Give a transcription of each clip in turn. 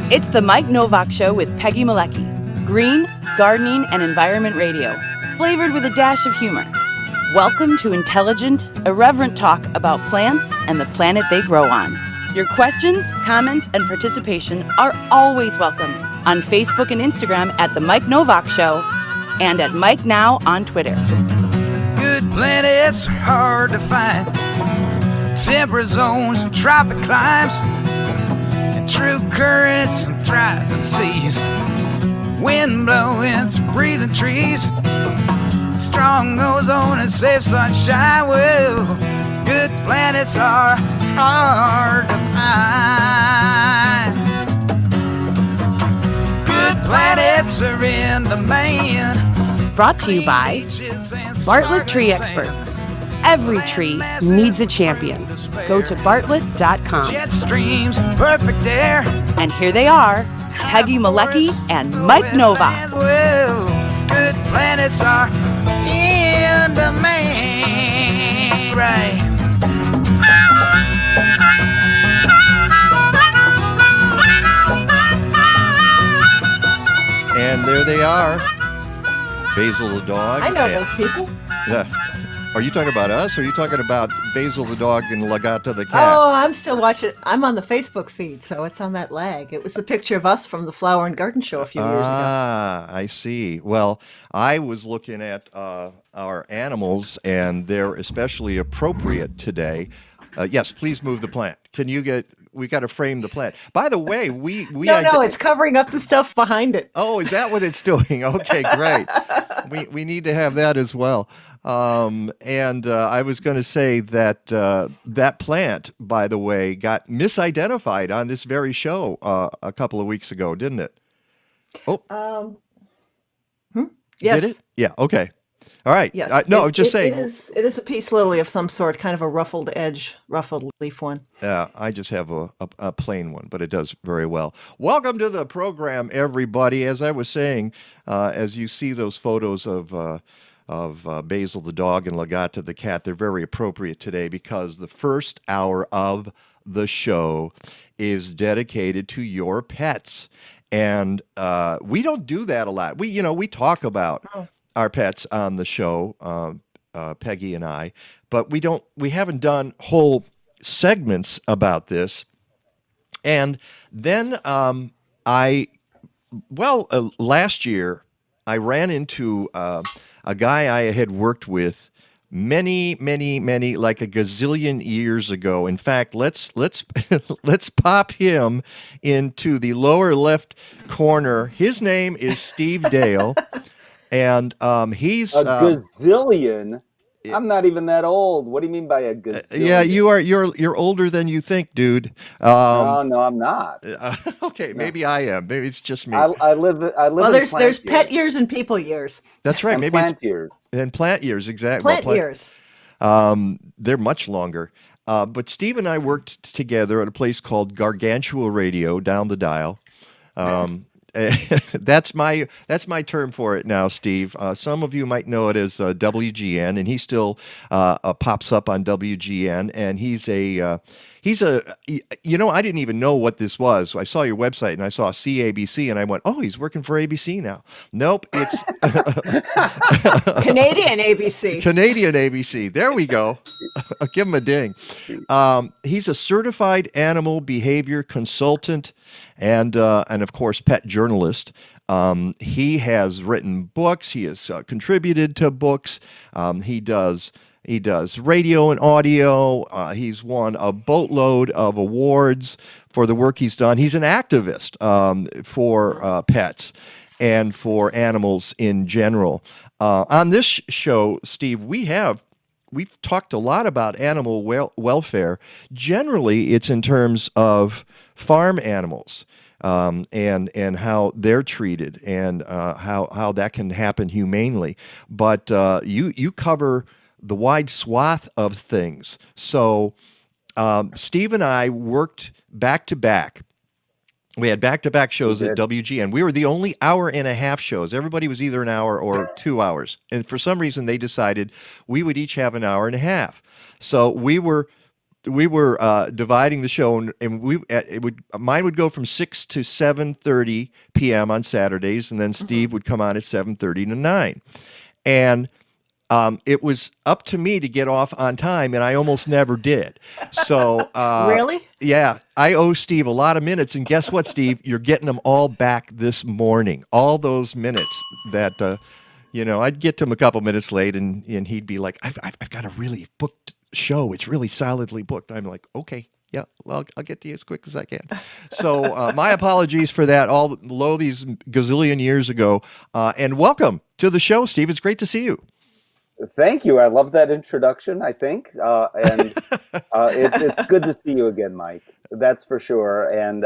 It's the Mike Nowak Show with Peggy Malecki. Green, gardening, and environment radio, flavored with a dash of humor. Welcome to intelligent, irreverent talk about plants and the planet they grow on. Your questions, comments, and participation are always welcome on Facebook and Instagram at The Mike Nowak Show and at Mike Now on Twitter. Good planets are hard to find. Temperate zones and tropic climes. True currents and thriving seas. Wind blowing through breathing trees. Strong ozone and safe sunshine. Well, good planets are hard to find. Good planets are in the main. Brought to you by Bartlett Tree Experts. Every tree needs a champion. Go to bartlett.com. Jet streams, perfect air. And here they are, Peggy Malecki and Mike Nowak. Well, good planets are in the main, right? And there they are. Basil the dog. I know those people. Yeah. Are you talking about us, or are you talking about Basil the dog and Lagata the cat? Oh, I'm still watching. I'm on the Facebook feed, so it's on that lag. It was the picture of us from the Flower and Garden Show a few years ago. Ah, I see. Well, I was looking at our animals, and they're especially appropriate today. Yes, please move the plant. Can you get... We got to frame the plant. By the way, No, it's covering up the stuff behind it. Oh, is that what it's doing? Okay, great. We need to have that as well. And I was going to say that that plant, by the way, got misidentified on this very show a couple of weeks ago, didn't it? Oh, Yes. Did it? Yeah. Okay. All right. Yes. No, just saying. It is a peace lily of some sort, kind of a ruffled leaf one. I just have a plain one, but it does very well. Welcome to the program, everybody. As I was saying, as you see those photos of Basil the dog and Lagata the cat, they're very appropriate today because the first hour of the show is dedicated to your pets. And we don't do that a lot. We talk about our pets on the show, Peggy and I, but we haven't done whole segments about this. And then last year I ran into a guy I had worked with many, like a gazillion years ago. In fact, let's pop him into the lower left corner. His name is Steve Dale. And he's a gazillion. I'm not even that old. What do you mean by a gazillion? Yeah, you are. You're older than you think, dude. No, I'm not. Okay, maybe I am. Maybe it's just me. I live. Well, there's pet years and people years. That's right. And maybe plant years. And plant years, exactly. Plant years. They're much longer. But Steve and I worked together at a place called Gargantua Radio down the dial. That's my term for it now, Steve. Some of you might know it as WGN, and he still pops up on WGN. And he's a I didn't even know what this was. I saw your website and I saw CABC, and I went, oh, he's working for ABC now. Nope, it's Canadian ABC. Canadian ABC. There we go. Give him a ding. He's a certified animal behavior consultant and of course, pet journalist. He has written books. He has contributed to books. He does radio and audio. He's won a boatload of awards for the work he's done. He's an activist for pets and for animals in general. On this show, Steve, we've talked a lot about animal welfare. Generally, it's in terms of farm animals and how they're treated and how that can happen humanely. But you cover the wide swath of things. So Steve and I worked back to back. We had back-to-back shows at WGN. We were the only hour-and-a-half shows. Everybody was either an hour or 2 hours. And for some reason, they decided we would each have an hour and a half. So we were dividing the show, and mine would go from 6 to 7:30 p.m. on Saturdays, and then Steve would come on at 7:30 to 9, and it was up to me to get off on time, and I almost never did. So Really? yeah, I owe Steve a lot of minutes, and guess what, Steve? You're getting them all back this morning. All those minutes that I'd get to him a couple minutes late, and he'd be like, "I've got a really booked show. It's really solidly booked." I'm like, "Okay, yeah, well, I'll get to you as quick as I can." So my apologies for that. All these gazillion years ago, and welcome to the show, Steve. It's great to see you. Thank you. I love that introduction, I think. It's good to see you again, Mike. That's for sure. And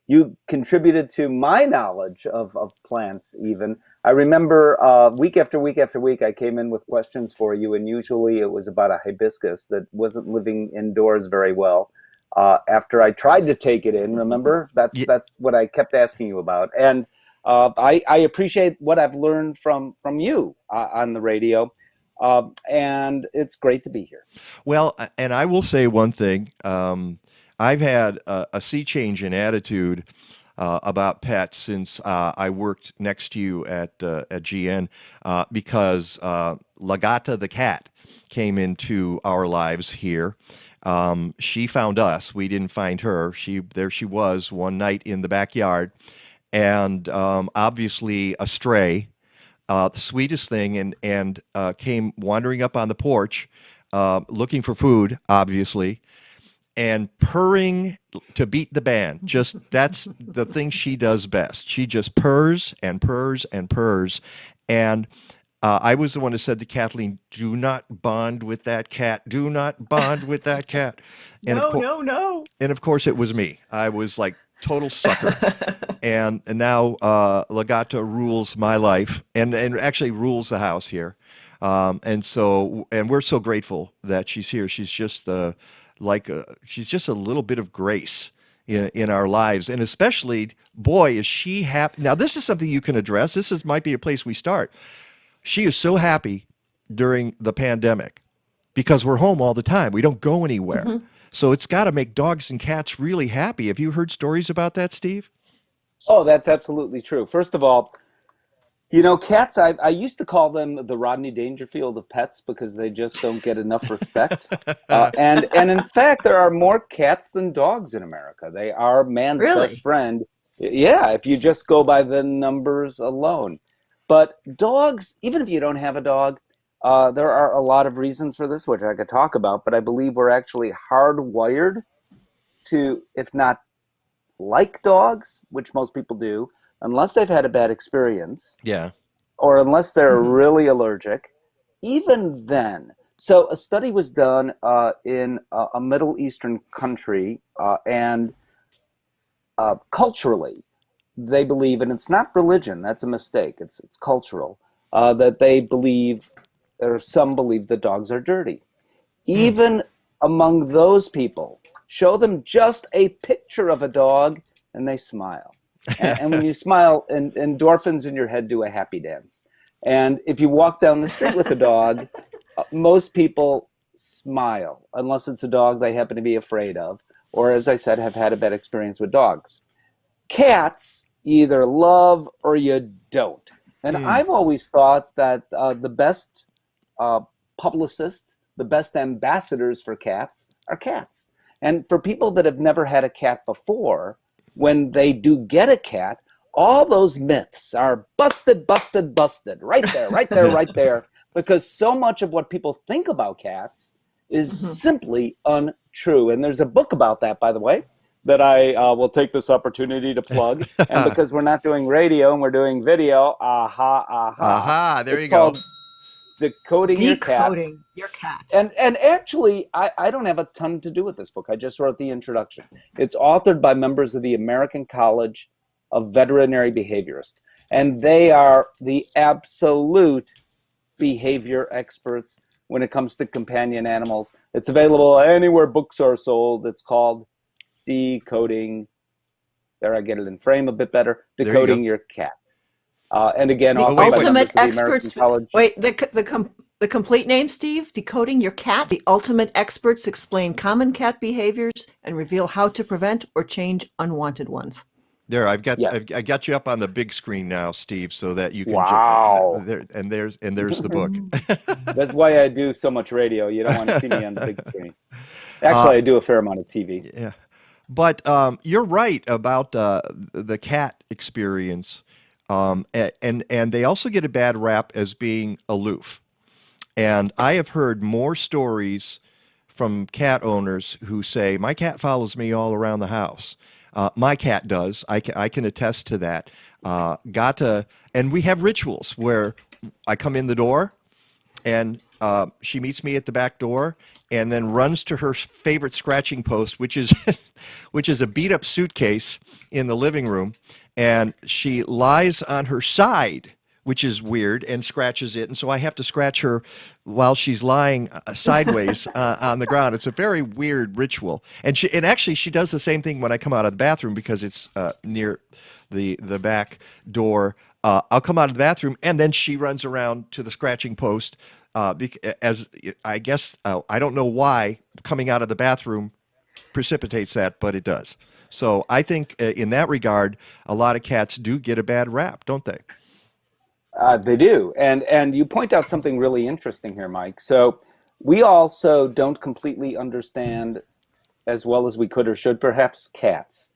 you contributed to my knowledge of plants even. I remember week after week after week, I came in with questions for you, and usually it was about a hibiscus that wasn't living indoors very well. After I tried to take it in, remember? That's what I kept asking you about. And I appreciate what I've learned from you on the radio. And it's great to be here. Well, and I will say one thing. I've had a sea change in attitude about pets since I worked next to you at GN because Lagata the cat came into our lives here. She found us. We didn't find her. There she was one night in the backyard, and obviously a stray. The sweetest thing, and came wandering up on the porch, looking for food, obviously, and purring to beat the band. Just that's the thing she does best. She just purrs and purrs and purrs. And I was the one who said to Kathleen, "Do not bond with that cat. Do not bond with that cat." And No. And of course, it was me. I was like total sucker. And now Lagata rules my life and actually rules the house here. And we're so grateful that she's here. She's just she's just a little bit of grace in our lives. And especially, boy, is she happy. Now, this is something you can address. Might be a place we start. She is so happy during the pandemic because we're home all the time. We don't go anywhere. Mm-hmm. So it's got to make dogs and cats really happy. Have you heard stories about that, Steve? Oh, that's absolutely true. First of all, cats, I used to call them the Rodney Dangerfield of pets because they just don't get enough respect. And in fact, there are more cats than dogs in America. They are man's best friend. Yeah, if you just go by the numbers alone. But dogs, even if you don't have a dog, there are a lot of reasons for this, which I could talk about, but I believe we're actually hardwired to, if not like dogs, which most people do, unless they've had a bad experience. Yeah. Or unless they're really allergic. Even then. So a study was done in a Middle Eastern country, and culturally, they believe, and it's not religion, that's a mistake, it's cultural, that they believe, or some believe, that dogs are dirty. Even among those people, show them just a picture of a dog and they smile. And when you smile, endorphins in your head do a happy dance. And if you walk down the street with a dog, most people smile, unless it's a dog they happen to be afraid of, or, as I said, have had a bad experience with dogs. Cats, you either love or you don't. And I've always thought that the best publicists, the best ambassadors for cats are cats. And for people that have never had a cat before, when they do get a cat, all those myths are busted, right there. Because so much of what people think about cats is simply untrue. And there's a book about that, by the way, that I will take this opportunity to plug. And because we're not doing radio and we're doing video, there you go. Decoding Your Cat. And actually, I don't have a ton to do with this book. I just wrote the introduction. It's authored by members of the American College of Veterinary Behaviorists. And they are the absolute behavior experts when it comes to companion animals. It's available anywhere books are sold. It's called Decoding, there I get it in frame a bit better, Decoding Your Cat. And again, the ultimate experts. Wait, the The complete name, Steve? Decoding Your Cat. The ultimate experts explain common cat behaviors and reveal how to prevent or change unwanted ones. There, Yeah. I got you up on the big screen now, Steve, so that you can. Wow. There's the book. That's why I do so much radio. You don't want to see me on the big screen. Actually, I do a fair amount of TV. Yeah, but you're right about the cat experience, and they also get a bad rap as being aloof. And I have heard more stories from cat owners who say, my cat follows me all around the house. My cat does. I can attest to that. And we have rituals where I come in the door and she meets me at the back door and then runs to her favorite scratching post, which is which is a beat up suitcase in the living room. And she lies on her side, which is weird, and scratches it. And so I have to scratch her while she's lying sideways on the ground. It's a very weird ritual. And actually she does the same thing when I come out of the bathroom because it's near the back door. I'll come out of the bathroom and then she runs around to the scratching post. As I guess, I don't know why coming out of the bathroom precipitates that, but it does. So I think in that regard, a lot of cats do get a bad rap, don't they? They do. And you point out something really interesting here, Mike. So we also don't completely understand as well as we could or should perhaps cats.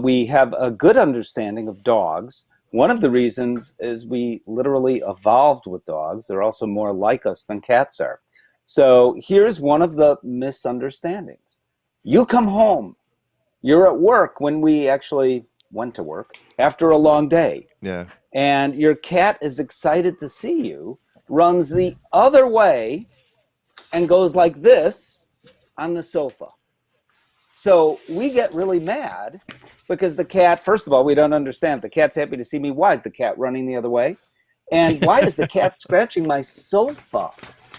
We have a good understanding of dogs. One of the reasons is we literally evolved with dogs. They're also more like us than cats are. So here's one of the misunderstandings. You come home. You're at work when we actually went to work after a long day. Yeah. And your cat is excited to see you, runs the other way, and goes like this on the sofa. So we get really mad because the cat, first of all, we don't understand. The cat's happy to see me. Why is the cat running the other way? And why is the cat scratching my sofa?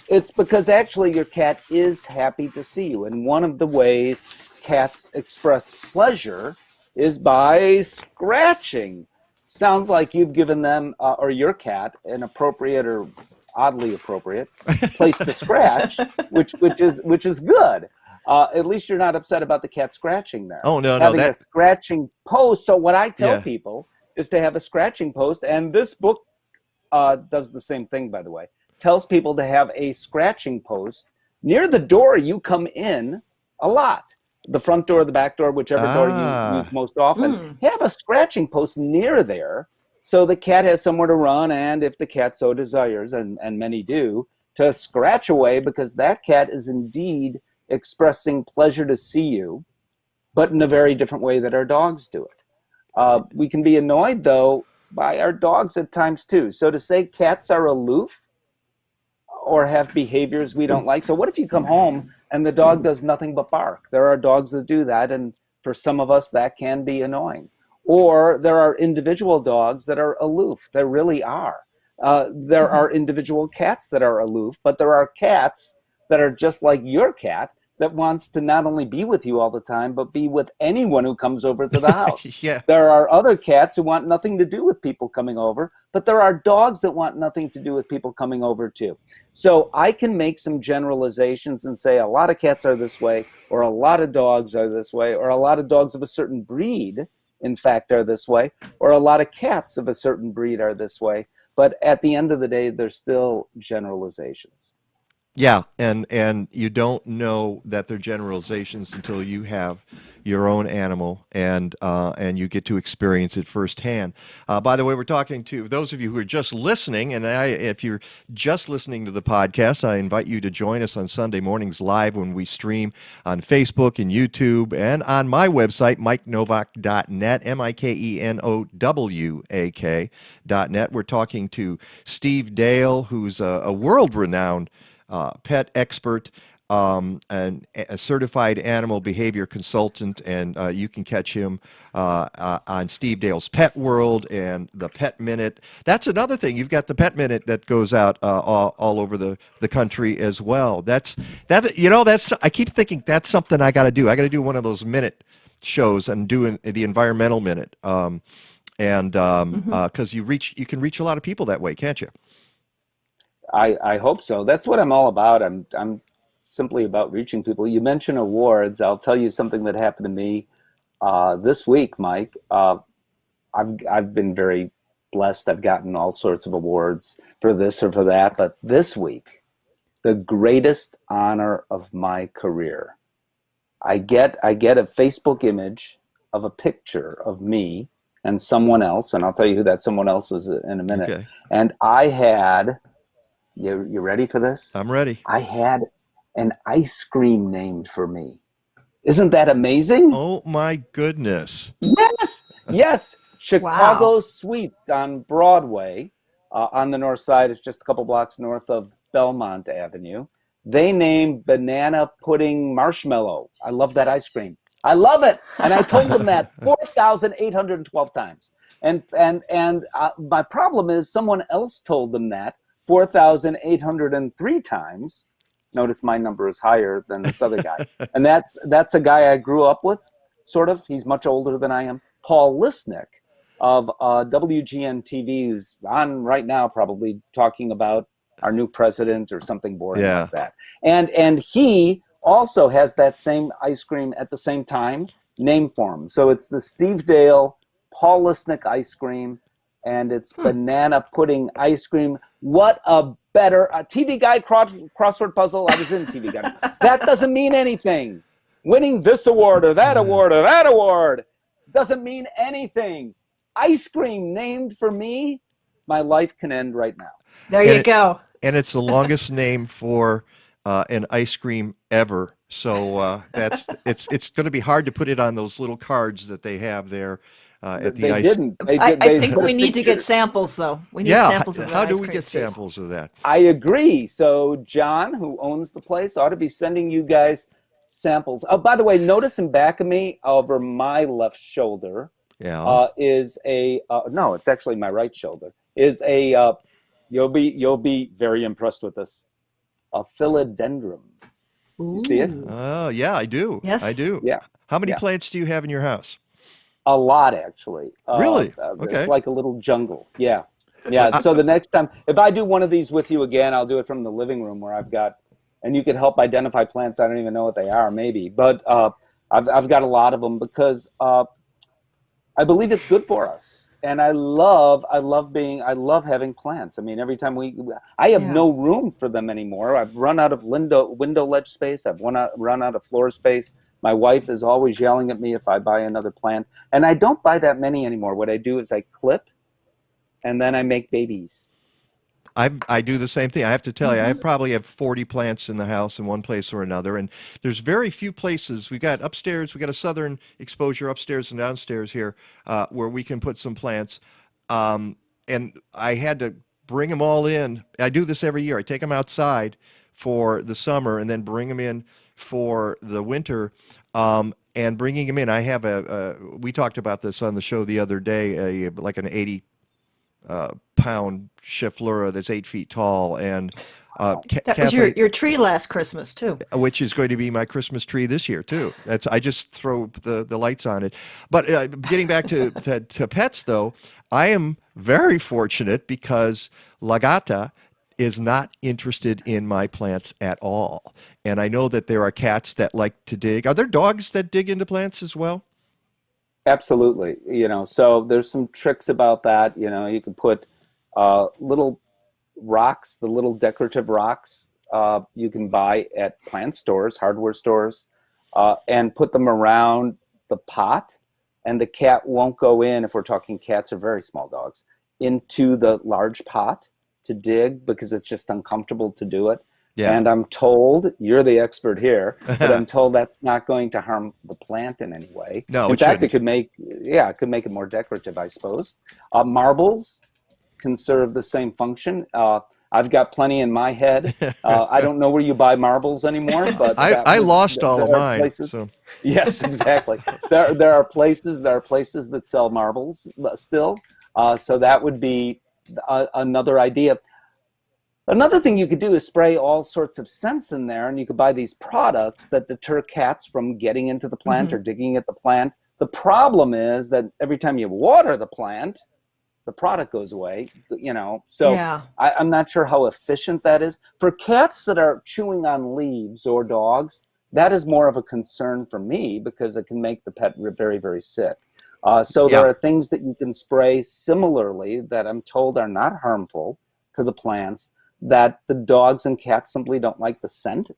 It's because actually your cat is happy to see you. And one of the ways cats express pleasure is by scratching. Sounds like you've given them or your cat an appropriate or oddly appropriate place to scratch, which is good. At least you're not upset about the cat scratching there. Oh no, having no, a scratching post. So what I tell people is to have a scratching post, and this book does the same thing, by the way. Tells people to have a scratching post near the door you come in a lot. The front door, the back door, whichever door you use most often. Have a scratching post near there so the cat has somewhere to run, and if the cat so desires, and many do, to scratch away, because that cat is indeed expressing pleasure to see you, but in a very different way that our dogs do it. We can be annoyed, though, by our dogs at times, too. So to say cats are aloof or have behaviors we don't like. So what if you come home and the dog does nothing but bark? There are dogs that do that, and for some of us, that can be annoying. Or there are individual dogs that are aloof. There really are. There are individual cats that are aloof, but there are cats that are just like your cat that wants to not only be with you all the time, but be with anyone who comes over to the house. Yeah. There are other cats who want nothing to do with people coming over, but there are dogs that want nothing to do with people coming over too. So I can make some generalizations and say a lot of cats are this way, or a lot of dogs are this way, or a lot of dogs of a certain breed, in fact, are this way, or a lot of cats of a certain breed are this way. But at the end of the day, they're still generalizations. Yeah, and you don't know that they're generalizations until you have your own animal and you get to experience it firsthand. By the way, we're talking to those of you who are just listening, and if you're just listening to the podcast, I invite you to join us on Sunday mornings live when we stream on Facebook and YouTube and on my website, MikeNowak.net, MikeNowak.net. We're talking to Steve Dale, who's a world-renowned pet expert and a certified animal behavior consultant, and you can catch him on Steve Dale's Pet World and the Pet Minute. That's another thing. You've got the Pet Minute that goes out all over the country as well. That's I keep thinking that's something I got to do. I got to do one of those minute shows and doing the environmental minute, because you can reach a lot of people that way, can't you? I hope so. That's what I'm all about. I'm simply about reaching people. You mentioned awards. I'll tell you something that happened to me this week, Mike. I've been very blessed. I've gotten all sorts of awards for this or for that. But this week, the greatest honor of my career, I get a Facebook image of a picture of me and someone else, and I'll tell you who that someone else is in a minute. Okay. And I had, you ready for this? I'm ready. I had an ice cream named for me. Isn't that amazing? Oh my goodness. Yes. Chicago Wow. Sweets on Broadway, on the north side. It's just a couple blocks north of Belmont Avenue. They named Banana Pudding Marshmallow. I love that ice cream. I love it. And I told them that 4,812 times. And my problem is someone else told them that 4,803 times. Notice my number is higher than this other guy. And that's a guy I grew up with, sort of. He's much older than I am. Paul Lisnick of WGN TV, who's on right now probably talking about our new president or something boring like that. And he also has that same ice cream at the same time, named for him. So it's the Steve Dale Paul Lisnick ice cream, and it's banana pudding ice cream. What a better TV Guide crossword puzzle. I was in TV Guide. That doesn't mean anything. Winning this award or that award or that award doesn't mean anything. Ice cream named for me, my life can end right now. There you go. And it's the longest name for an ice cream ever. So it's going to be hard to put it on those little cards that they have there at the ice. I think we need to get samples, though. We need samples of that. How do we get samples of that? I agree. So John, who owns the place, ought to be sending you guys samples. Oh, by the way, notice in back of me, over my left shoulder, is a no, it's actually my right shoulder. Is a you'll be very impressed with this. A philodendron. You see it? Oh, yeah, I do. Yes, I do. Yeah. How many plants do you have in your house? A lot, actually. Really? Okay. It's like a little jungle. Yeah. Yeah. So the next time, if I do one of these with you again, I'll do it from the living room where I've got, and you can help identify plants. I don't even know what they are, maybe, but I've got a lot of them because I believe it's good for us. And I love having plants. I mean, every time I have no room for them anymore. I've run out of window ledge space. I've run out of floor space. My wife is always yelling at me if I buy another plant. And I don't buy that many anymore. What I do is I clip and then I make babies. I do the same thing. I have to tell you, I probably have 40 plants in the house in one place or another. And there's very few places. We've got upstairs, we've got a southern exposure upstairs and downstairs here where we can put some plants. And I had to bring them all in. I do this every year. I take them outside for the summer and then bring them in for the winter. And bringing them in, I have we talked about this on the show the other day, like an 80 pound Schefflera that's 8 feet tall, and that was your tree last Christmas too, which is going to be my Christmas tree this year too. I just throw the lights on it. But getting back to pets, though, I am very fortunate because Lagata is not interested in my plants at all, and I know that there are cats that like to dig. Are there dogs that dig into plants as well? Absolutely. So there's some tricks about that. You can put little rocks, the little decorative rocks you can buy at plant stores, hardware stores, and put them around the pot, and the cat won't go in, if we're talking cats or very small dogs, into the large pot to dig because it's just uncomfortable to do it. Yeah. And I'm told, you're the expert here, but I'm told that's not going to harm the plant in any way. No, in fact, it could make it more decorative, I suppose. Marbles can serve the same function. I've got plenty in my head. I don't know where you buy marbles anymore, but I lost all of mine. So. Yes, exactly. There are places that sell marbles still. So that would be another idea. Another thing you could do is spray all sorts of scents in there, and you could buy these products that deter cats from getting into the plant or digging at the plant. The problem is that every time you water the plant, the product goes away, you know. So Yeah. I'm not sure how efficient that is. For cats that are chewing on leaves or dogs, that is more of a concern for me because it can make the pet very, very sick. So there Yeah. are things that you can spray similarly that I'm told are not harmful to the plants that the dogs and cats simply don't like the scent.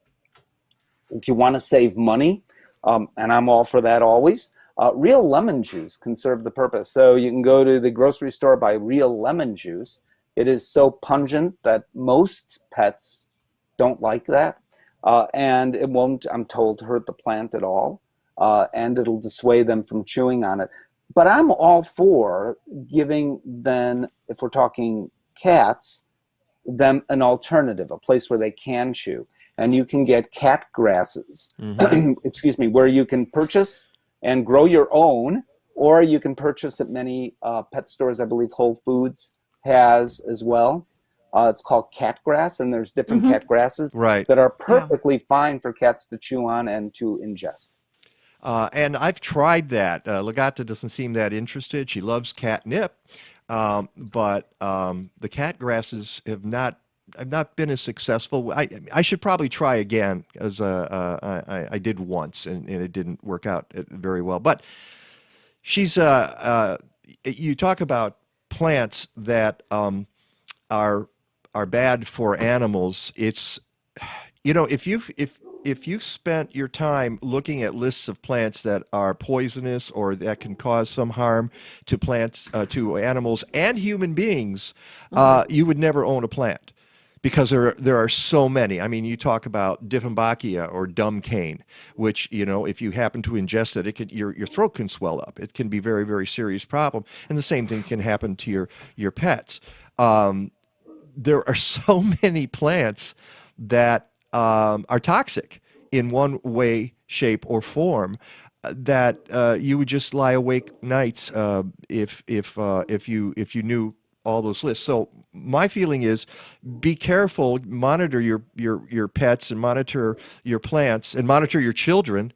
If you want to save money, and I'm all for that always, real lemon juice can serve the purpose. So you can go to the grocery store, buy real lemon juice. It is so pungent that most pets don't like that. And it won't, I'm told, hurt the plant at all. And it'll dissuade them from chewing on it. But I'm all for giving then, if we're talking cats, them an alternative, a place where they can chew. And you can get cat grasses, excuse me, where you can purchase and grow your own, or you can purchase at many pet stores. I believe Whole Foods has as well. It's called cat grass, and there's different cat grasses Right. that are perfectly fine for cats to chew on and to ingest. And I've tried that. Legata doesn't seem that interested. She loves catnip, but the cat grasses have not been as successful. I should probably try again, as I did once, and it didn't work out very well. But she's you talk about plants that are bad for animals. It's, you know, if you've spent your time looking at lists of plants that are poisonous or that can cause some harm to plants, to animals and human beings, you would never own a plant because there are so many. I mean, you talk about Dieffenbachia or dumb cane, which, you know, if you happen to ingest it, your throat can swell up. It can be a very, very serious problem, and the same thing can happen to your pets. There are so many plants that are toxic in one way, shape, or form that you would just lie awake nights if you knew all those lists. So my feeling is, be careful, monitor your pets and monitor your plants and monitor your children.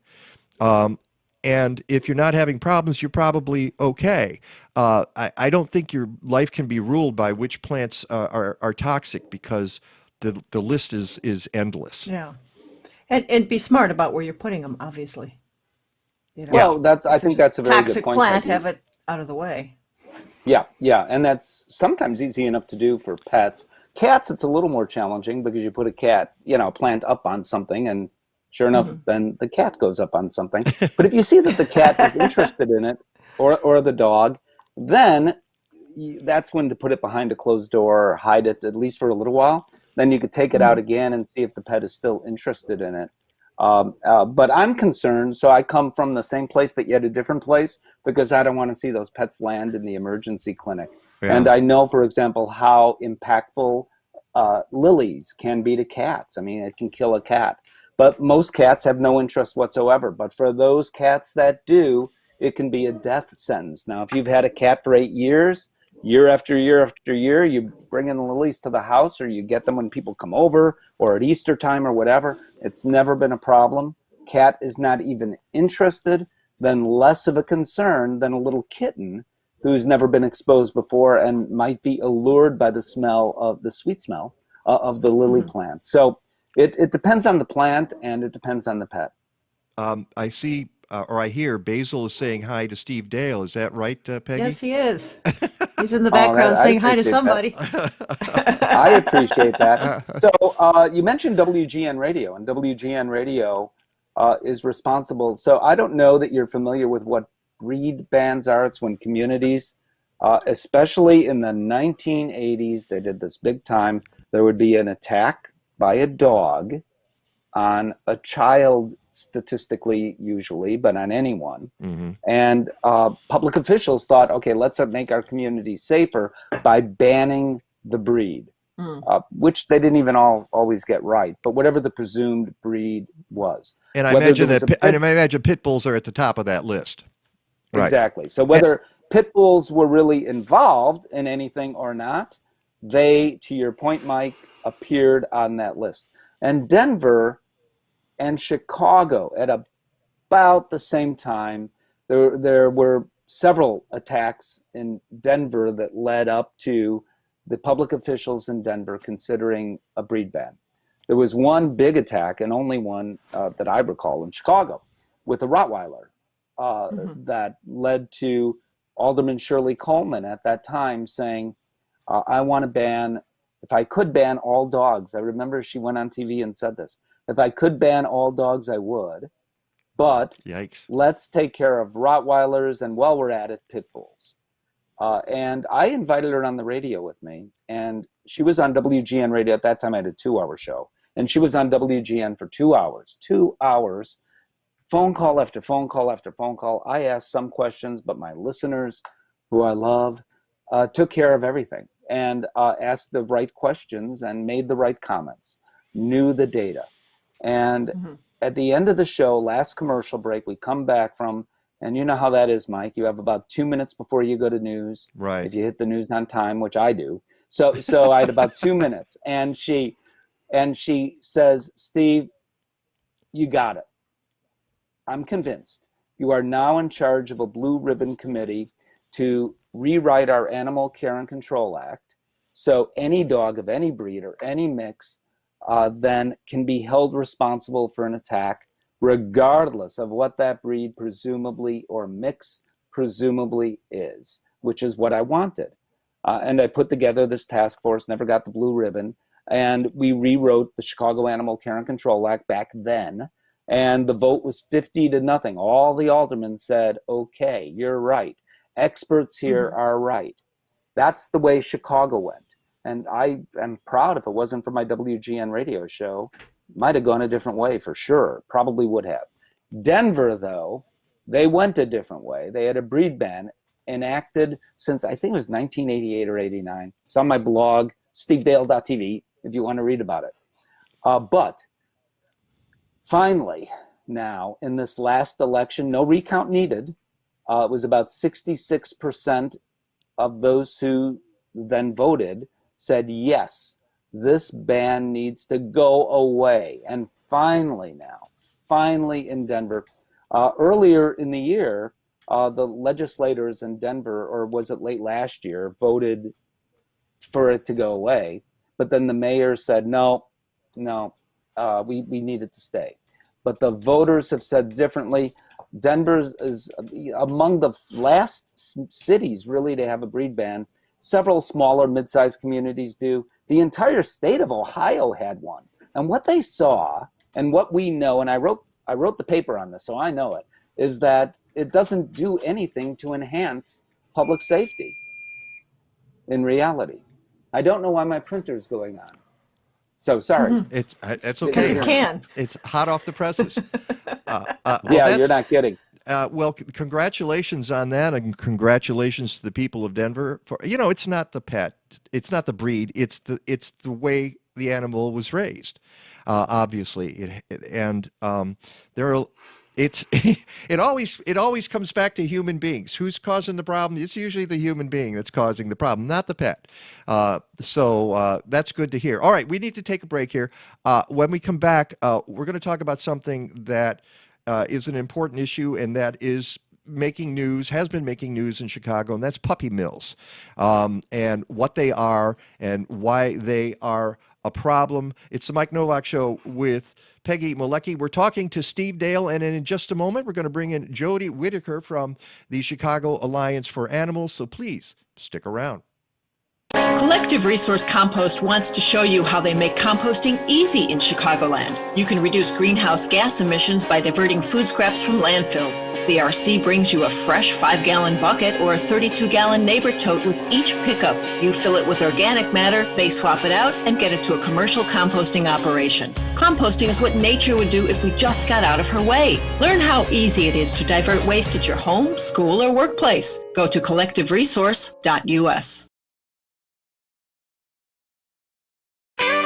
And if you're not having problems, you're probably okay. I don't think your life can be ruled by which plants are toxic, because the list is endless. Yeah. And be smart about where you're putting them, obviously. You know, Yeah. Well, I think that's a very good toxic point. plant, Peggy. have it out of the way. Yeah, and that's sometimes easy enough to do for pets. Cats, it's a little more challenging because you put a plant up on something, and sure enough, then the cat goes up on something. But if you see that the cat is interested in it, or the dog, then that's when to put it behind a closed door or hide it, at least for a little while. Then you could take it out again and see if the pet is still interested in it. But I'm concerned, so I come from the same place but yet a different place, because I don't want to see those pets land in the emergency clinic. Yeah. And I know, for example, how impactful lilies can be to cats. I mean, it can kill a cat. But most cats have no interest whatsoever. But for those cats that do, it can be a death sentence. Now, if you've had a cat for 8 years, year after year after year, you bring in the lilies to the house, or you get them when people come over or at Easter time or whatever. It's never been a problem. Cat is not even interested, then less of a concern than a little kitten who's never been exposed before and might be allured by the sweet smell of the lily plant. So it depends on the plant, and it depends on the pet. I see, or I hear Basil is saying hi to Steve Dale. Is that right, Peggy? Yes, he is. He's in the Oh, background I saying hi to appreciate somebody. I appreciate that. So you mentioned WGN Radio, and WGN Radio is responsible. So I don't know that you're familiar with what breed bans are. It's when communities, especially in the 1980s, they did this big time. There would be an attack by a dog on a child, statistically usually, but on anyone. And public officials thought, okay, let's make our community safer by banning the breed, which they didn't even always get right, but whatever the presumed breed was. And I imagine pit bulls are at the top of that list. Right. Exactly. So whether pit bulls were really involved in anything or not, they, to your point, Mike, appeared on that list. And Denver and Chicago, at about the same time, there were several attacks in Denver that led up to the public officials in Denver considering a breed ban. There was one big attack, and only one that I recall, in Chicago with a Rottweiler that led to Alderman Shirley Coleman at that time saying, I want to ban, if I could ban all dogs. I remember she went on TV and said this. If I could ban all dogs, I would. But Yikes. Let's take care of Rottweilers and, while we're at it, pit bulls. And I invited her on the radio with me, and she was on WGN radio. At that time, I had a 2-hour show, and she was on WGN for 2 hours. 2 hours, phone call after phone call after phone call. I asked some questions, but my listeners, who I love, took care of everything and asked the right questions and made the right comments, knew the data. And at the end of the show, last commercial break, we come back from, and you know how that is, Mike. You have about 2 minutes before you go to news. Right. If you hit the news on time, which I do. So I had about 2 minutes, and she says, Steve, you got it. I'm convinced. You are now in charge of a blue ribbon committee to rewrite our Animal Care and Control Act. So any dog of any breed or any mix then can be held responsible for an attack, regardless of what that breed presumably or mix presumably is, which is what I wanted. And I put together this task force, never got the blue ribbon, and we rewrote the Chicago Animal Care and Control Act back then, and the vote was 50-0. All the aldermen said, okay, you're right. Experts here are right. That's the way Chicago went. And I am proud. If it wasn't for my WGN radio show, might have gone a different way for sure. Probably would have. Denver, though, they went a different way. They had a breed ban enacted since, I think it was 1988 or 89. It's on my blog, stevedale.tv, if you want to read about it. But finally, now, in this last election, no recount needed. It was about 66% of those who then voted said, yes, this ban needs to go away. And finally in Denver, earlier in the year, the legislators in Denver, or was it late last year, voted for it to go away. But then the mayor said, no, we need it to stay. But the voters have said differently. Denver is among the last cities really to have a breed ban. Several smaller, mid-sized communities do. The entire state of Ohio had one. And what they saw, and what we know, and I wrote the paper on this, so I know it, is that it doesn't do anything to enhance public safety in reality. I don't know why my printer's going on. So sorry. It's okay. It can. It's hot off the presses. Yeah, you're not kidding. Well, congratulations on that, and congratulations to the people of Denver. For it's not the pet, it's not the breed, it's the way the animal was raised. Obviously, it always comes back to human beings. Who's causing the problem? It's usually the human being that's causing the problem, not the pet. So that's good to hear. All right, we need to take a break here. When we come back, we're going to talk about something that is an important issue, and that is making news, has been making news in Chicago, and that's puppy mills, and what they are and why they are a problem. It's the Mike Nowak Show with Peggy Malecki. We're talking to Steve Dale, and in just a moment, we're going to bring in Jodie Wiederkehr from the Chicago Alliance for Animals, so please stick around. Collective Resource Compost wants to show you how they make composting easy in Chicagoland. You can reduce greenhouse gas emissions by diverting food scraps from landfills. CRC brings you a fresh 5-gallon bucket or a 32-gallon neighbor tote with each pickup. You fill it with organic matter, they swap it out, and get it to a commercial composting operation. Composting is what nature would do if we just got out of her way. Learn how easy it is to divert waste at your home, school, or workplace. Go to collectiveresource.us.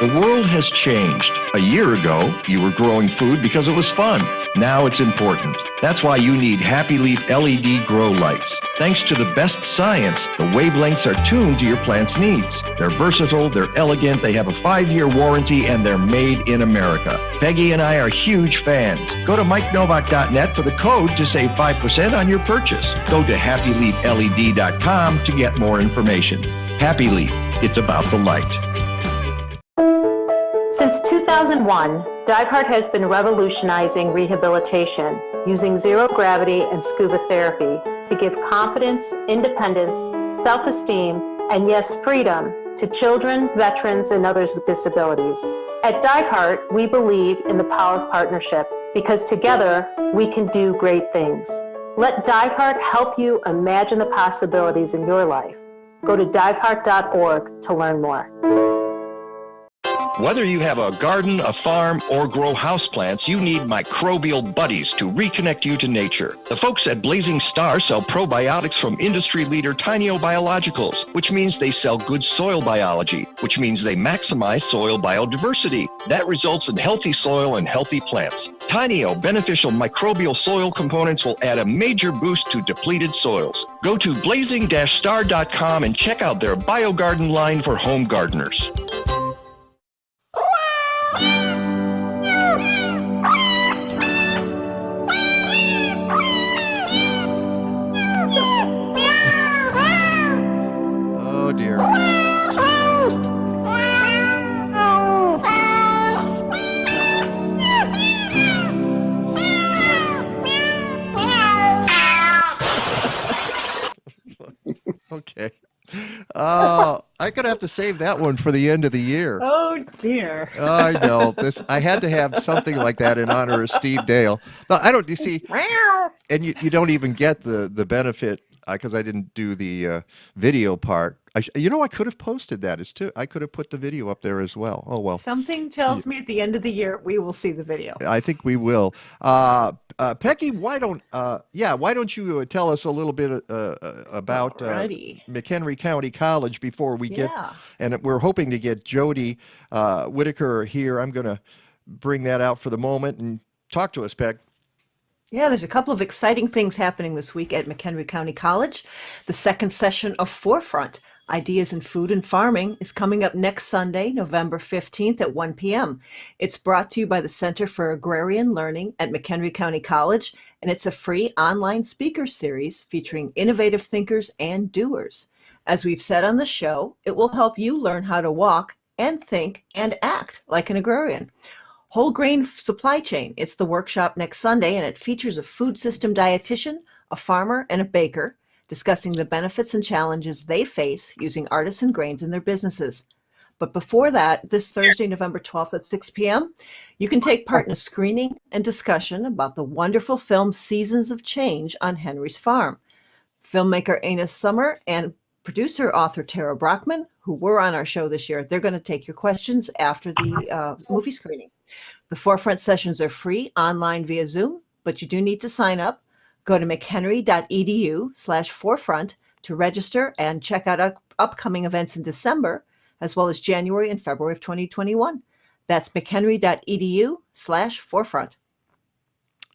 The world has changed. A year ago, you were growing food because it was fun. Now it's important. That's why you need Happy Leaf LED grow lights. Thanks to the best science, the wavelengths are tuned to your plant's needs. They're versatile, they're elegant, they have a 5-year warranty, and they're made in America. Peggy and I are huge fans. Go to MikeNovak.net for the code to save 5% on your purchase. Go to HappyLeafLED.com to get more information. Happy Leaf, it's about the light. Since 2001, DiveHeart has been revolutionizing rehabilitation using zero gravity and scuba therapy to give confidence, independence, self-esteem, and yes, freedom to children, veterans, and others with disabilities. At DiveHeart, we believe in the power of partnership because together we can do great things. Let DiveHeart help you imagine the possibilities in your life. Go to diveheart.org to learn more. Whether you have a garden, a farm, or grow houseplants, you need microbial buddies to reconnect you to nature. The folks at Blazing Star sell probiotics from industry leader Tineo Biologicals, which means they sell good soil biology, which means they maximize soil biodiversity. That results in healthy soil and healthy plants. Tineo beneficial microbial soil components will add a major boost to depleted soils. Go to blazing-star.com and check out their BioGarden line for home gardeners. Oh dear. Okay. I'm gonna have to save that one for the end of the year. Oh dear. I know this. I had to have something like that in honor of Steve Dale. But I don't. You see, and you don't even get the benefit because I didn't do the video part. I could have posted that as too. I could have put the video up there as well. Oh well. Something tells me at the end of the year we will see the video. I think we will. Peggy, why don't you tell us a little bit about McHenry County College before we get, and we're hoping to get Jodie Wiederkehr here. I'm going to bring that out for the moment and talk to us, Peg. Yeah, there's a couple of exciting things happening this week at McHenry County College. The second session of Forefront, Ideas in Food and Farming, is coming up next Sunday, November 15th at 1 p.m. It's brought to you by the Center for Agrarian Learning at McHenry County College, and it's a free online speaker series featuring innovative thinkers and doers. As we've said on the show, it will help you learn how to walk and think and act like an agrarian. Whole grain supply chain. It's the workshop next Sunday, and it features a food system dietitian, a farmer, and a baker discussing the benefits and challenges they face using artisan grains in their businesses. But before that, this Thursday, November 12th at 6 p.m., you can take part in a screening and discussion about the wonderful film Seasons of Change on Henry's Farm. Filmmaker Ines Summer and producer author Tara Brockman, who were on our show this year, they're going to take your questions after the movie screening. The Forefront sessions are free online via Zoom, but you do need to sign up. Go to mchenry.edu/forefront to register and check out upcoming events in December, as well as January and February of 2021. That's mchenry.edu/forefront.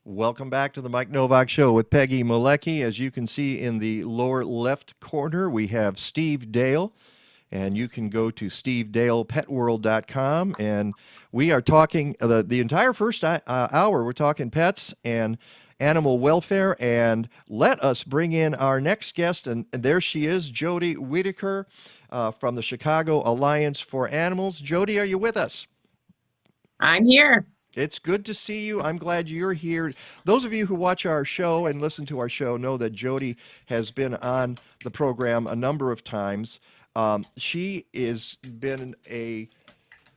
Welcome back to the Mike Nowak Show with Peggy Malecki. As you can see in the lower left corner, we have Steve Dale. And you can go to stevedalepetworld.com, and we are talking the entire first hour. We're talking pets and animal welfare, and let us bring in our next guest, and there she is, Jodie Wiederkehr from the Chicago Alliance for Animals. Jodie, are you with us? I'm here. It's good to see you. I'm glad you're here. Those of you who watch our show and listen to our show know that Jodie has been on the program a number of times. She has been a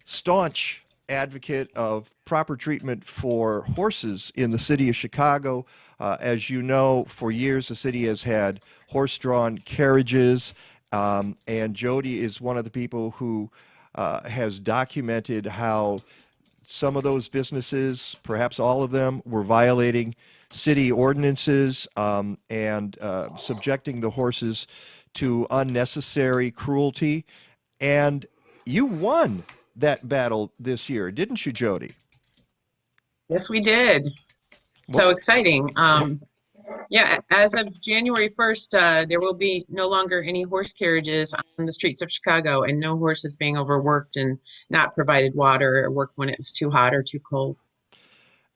staunch advocate of proper treatment for horses in the city of Chicago. As you know, for years the city has had horse-drawn carriages, and Jodie is one of the people who has documented how some of those businesses, perhaps all of them, were violating city ordinances and subjecting the horses to unnecessary cruelty. And you won that battle this year, didn't you, Jody? Yes, we did. So exciting. Yeah, as of January 1st, there will be no longer any horse carriages on the streets of Chicago, and no horses being overworked and not provided water or work when it's too hot or too cold.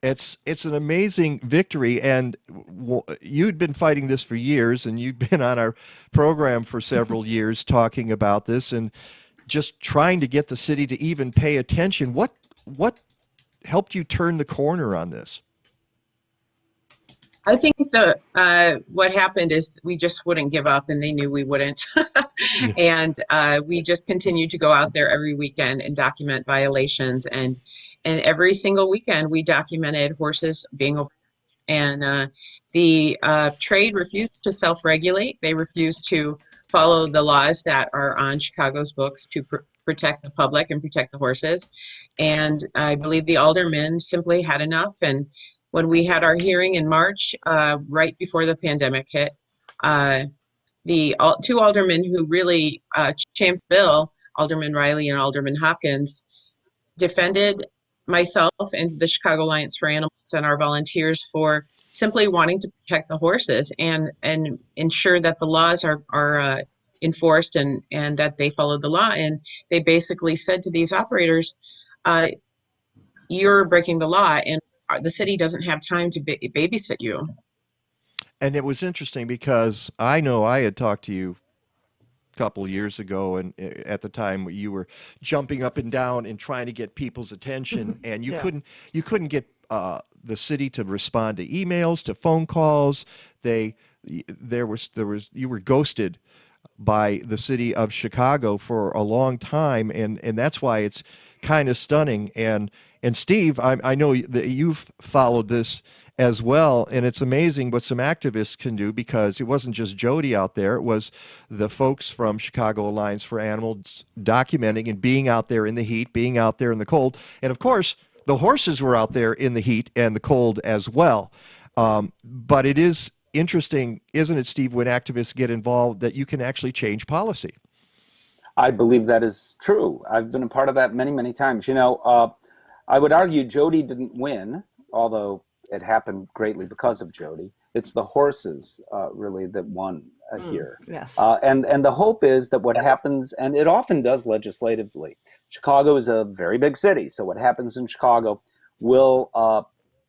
It's an amazing victory, and you'd been fighting this for years, and you'd been on our program for several years talking about this and just trying to get the city to even pay attention. What helped you turn the corner on this? I think what happened is we just wouldn't give up, and they knew we wouldn't. And we just continued to go out there every weekend and document violations. And every single weekend, we documented horses being over. And the trade refused to self-regulate. They refused to follow the laws that are on Chicago's books to protect the public and protect the horses. And I believe the aldermen simply had enough. And when we had our hearing in March, right before the pandemic hit, the two aldermen who really championed the bill, Alderman Riley and Alderman Hopkins, defended myself and the Chicago Alliance for Animals and our volunteers for simply wanting to protect the horses and ensure that the laws are enforced and that they follow the law. And they basically said to these operators, you're breaking the law, and the city doesn't have time to babysit you. And it was interesting because I know I had talked to you a couple years ago, and at the time you were jumping up and down and trying to get people's attention, and you couldn't get the city to respond to emails, to phone calls. You were ghosted by the city of Chicago for a long time, and that's why it's kind of stunning. And Steve, I know that you've followed this as well, and it's amazing what some activists can do, because it wasn't just Jody out there, it was the folks from Chicago Alliance for Animals documenting and being out there in the heat, being out there in the cold, and of course the horses were out there in the heat and the cold as well. But it is interesting, isn't it, Steve, when activists get involved, that you can actually change policy. I believe that is true. I've been a part of that many, many times. I would argue Jody didn't win, although it happened greatly because of Jody. It's the horses really that won here. Yes. And the hope is that what happens, and it often does legislatively, Chicago is a very big city, so what happens in Chicago will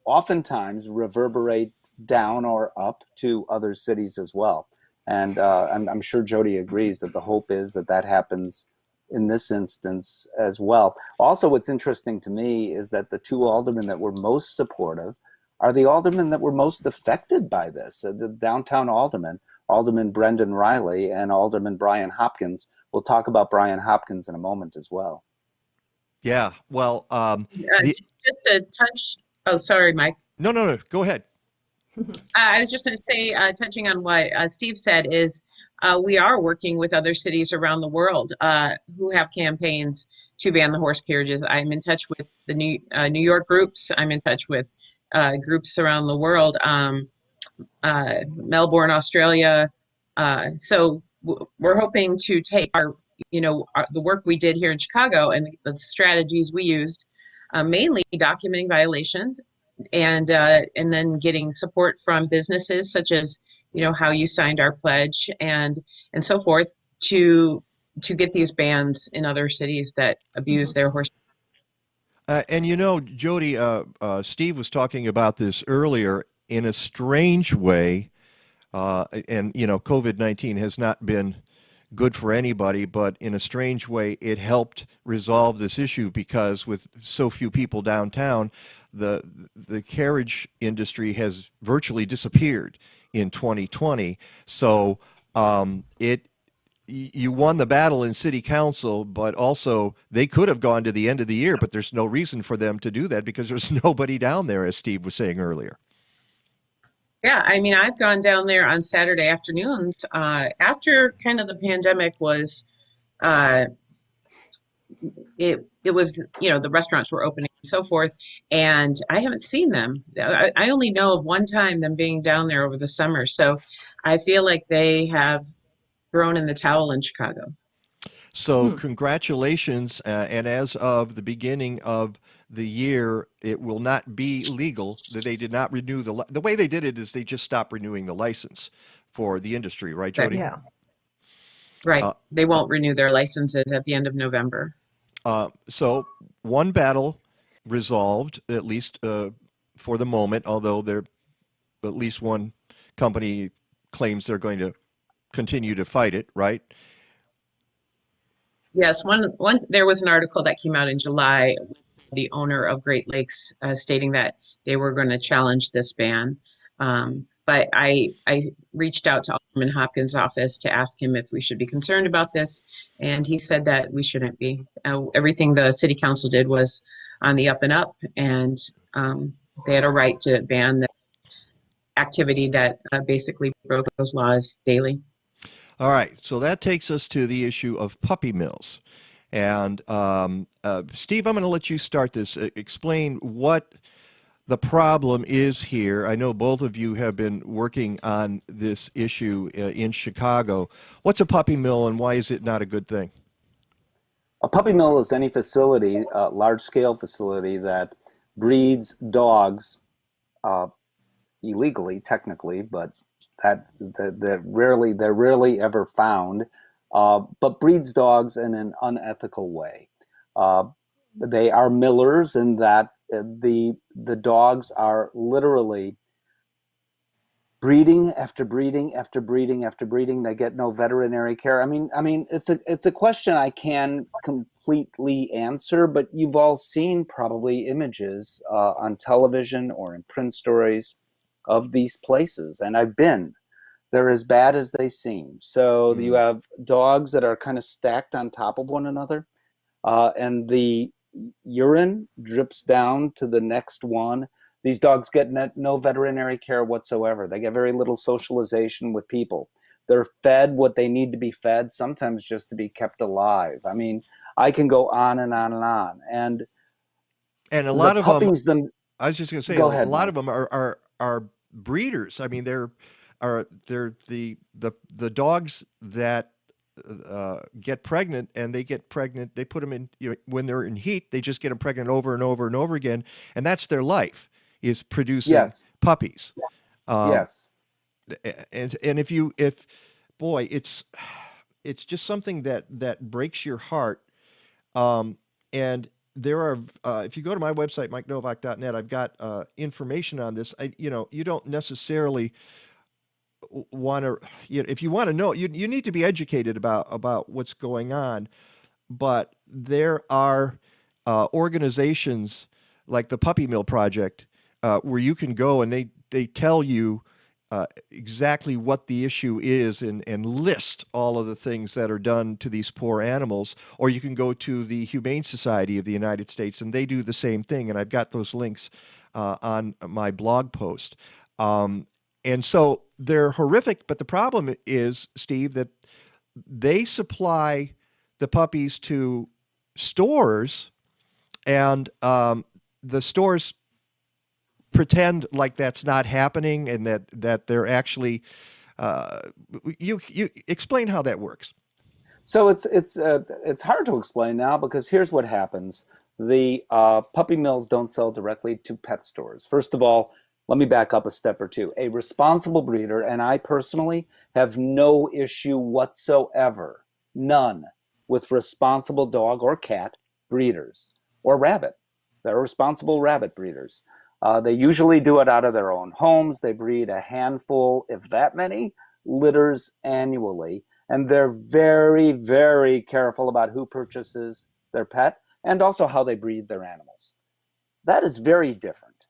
oftentimes reverberate down or up to other cities as well. And I'm sure Jody agrees that the hope is that happens in this instance as well. Also, what's interesting to me is that the two aldermen that were most supportive are the aldermen that were most affected by this. The downtown aldermen, Alderman Brendan Riley and Alderman Brian Hopkins. We'll talk about Brian Hopkins in a moment as well. Yeah, well, just a touch. Oh, sorry, Mike. No, go ahead. I was just going to say, touching on what Steve said, is we are working with other cities around the world who have campaigns to ban the horse carriages. I'm in touch with the New York groups. I'm in touch with groups around the world, Melbourne, Australia. So we're hoping to take the work we did here in Chicago and the strategies we used, mainly documenting violations, and then getting support from businesses such as how you signed our pledge and so forth to get these bans in other cities that abuse their horses. And Jody, Steve was talking about this earlier. In a strange way, and COVID-19 has not been good for anybody, but in a strange way, it helped resolve this issue, because with so few people downtown, the carriage industry has virtually disappeared in 2020. So you won the battle in city council, but also they could have gone to the end of the year, but there's no reason for them to do that because there's nobody down there, as Steve was saying earlier. Yeah, I mean, I've gone down there on Saturday afternoons after kind of the pandemic was, it was, the restaurants were opening and so forth, and I haven't seen them. I only know of one time them being down there over the summer. So I feel like they have thrown in the towel in Chicago. So congratulations. And as of the beginning of the year, it will not be legal. They did not renew the way they did it is they just stopped renewing the license for the industry, right, Right. Jody? Yeah. Right. Uh, They won't renew their licenses at the end of November. so one battle resolved, at least for the moment, although there at least one company claims they're going to continue to fight it, right? Yes, one there was an article that came out in July, the owner of Great Lakes stating that they were going to challenge this ban. But I reached out to Alderman Hopkins' office to ask him if we should be concerned about this, and he said that we shouldn't be. Everything the city council did was on the up and up, and they had a right to ban the activity that basically broke those laws daily. All right, so that takes us to the issue of puppy mills. And Steve, I'm going to let you start this. Explain what the problem is here. I know both of you have been working on this issue in Chicago. What's a puppy mill and why is it not a good thing? A puppy mill is any facility, a large-scale facility that breeds dogs illegally, technically, but they're rarely ever found, but breeds dogs in an unethical way. They are millers in that the dogs are literally breeding after breeding after breeding after breeding. They get no veterinary care. I mean, it's a question I can completely answer, but you've all seen probably images on television or in print stories of these places, and I've been. They're as bad as they seem. So you have dogs that are kind of stacked on top of one another, and the urine drips down to the next one. These dogs get no veterinary care whatsoever. They get very little socialization with people. They're fed what they need to be fed, sometimes just to be kept alive. I mean, I can go on and on and on. And a lot of puppies them, I was just going to say, go ahead, a lot Mike. of them are breeders. I mean, they're the dogs that get pregnant, and they get pregnant. They put them in, when they're in heat. They just get them pregnant over and over and over again, and that's their life, is producing puppies. Yes. And if boy, it's just something that breaks your heart. And there are, if you go to my website, MikeNowak.net, I've got information on this. You don't necessarily want to, if you want to know, you need to be educated about what's going on. But there are organizations like the Puppy Mill Project where you can go and they tell you exactly what the issue is and list all of the things that are done to these poor animals. Or you can go to the Humane Society of the United States, and they do the same thing. And I've got those links on my blog post. And so they're horrific. But the problem is, Steve, that they supply the puppies to stores, and the stores pretend like that's not happening, and that they're actually. You explain how that works. So it's hard to explain now, because here's what happens: the puppy mills don't sell directly to pet stores. First of all, let me back up a step or two. A responsible breeder, and I personally have no issue whatsoever, none, with responsible dog or cat breeders, or rabbit. They're responsible rabbit breeders. They usually do it out of their own homes. They breed a handful, if that many, litters annually. And they're very, very careful about who purchases their pet and also how they breed their animals. That is very different,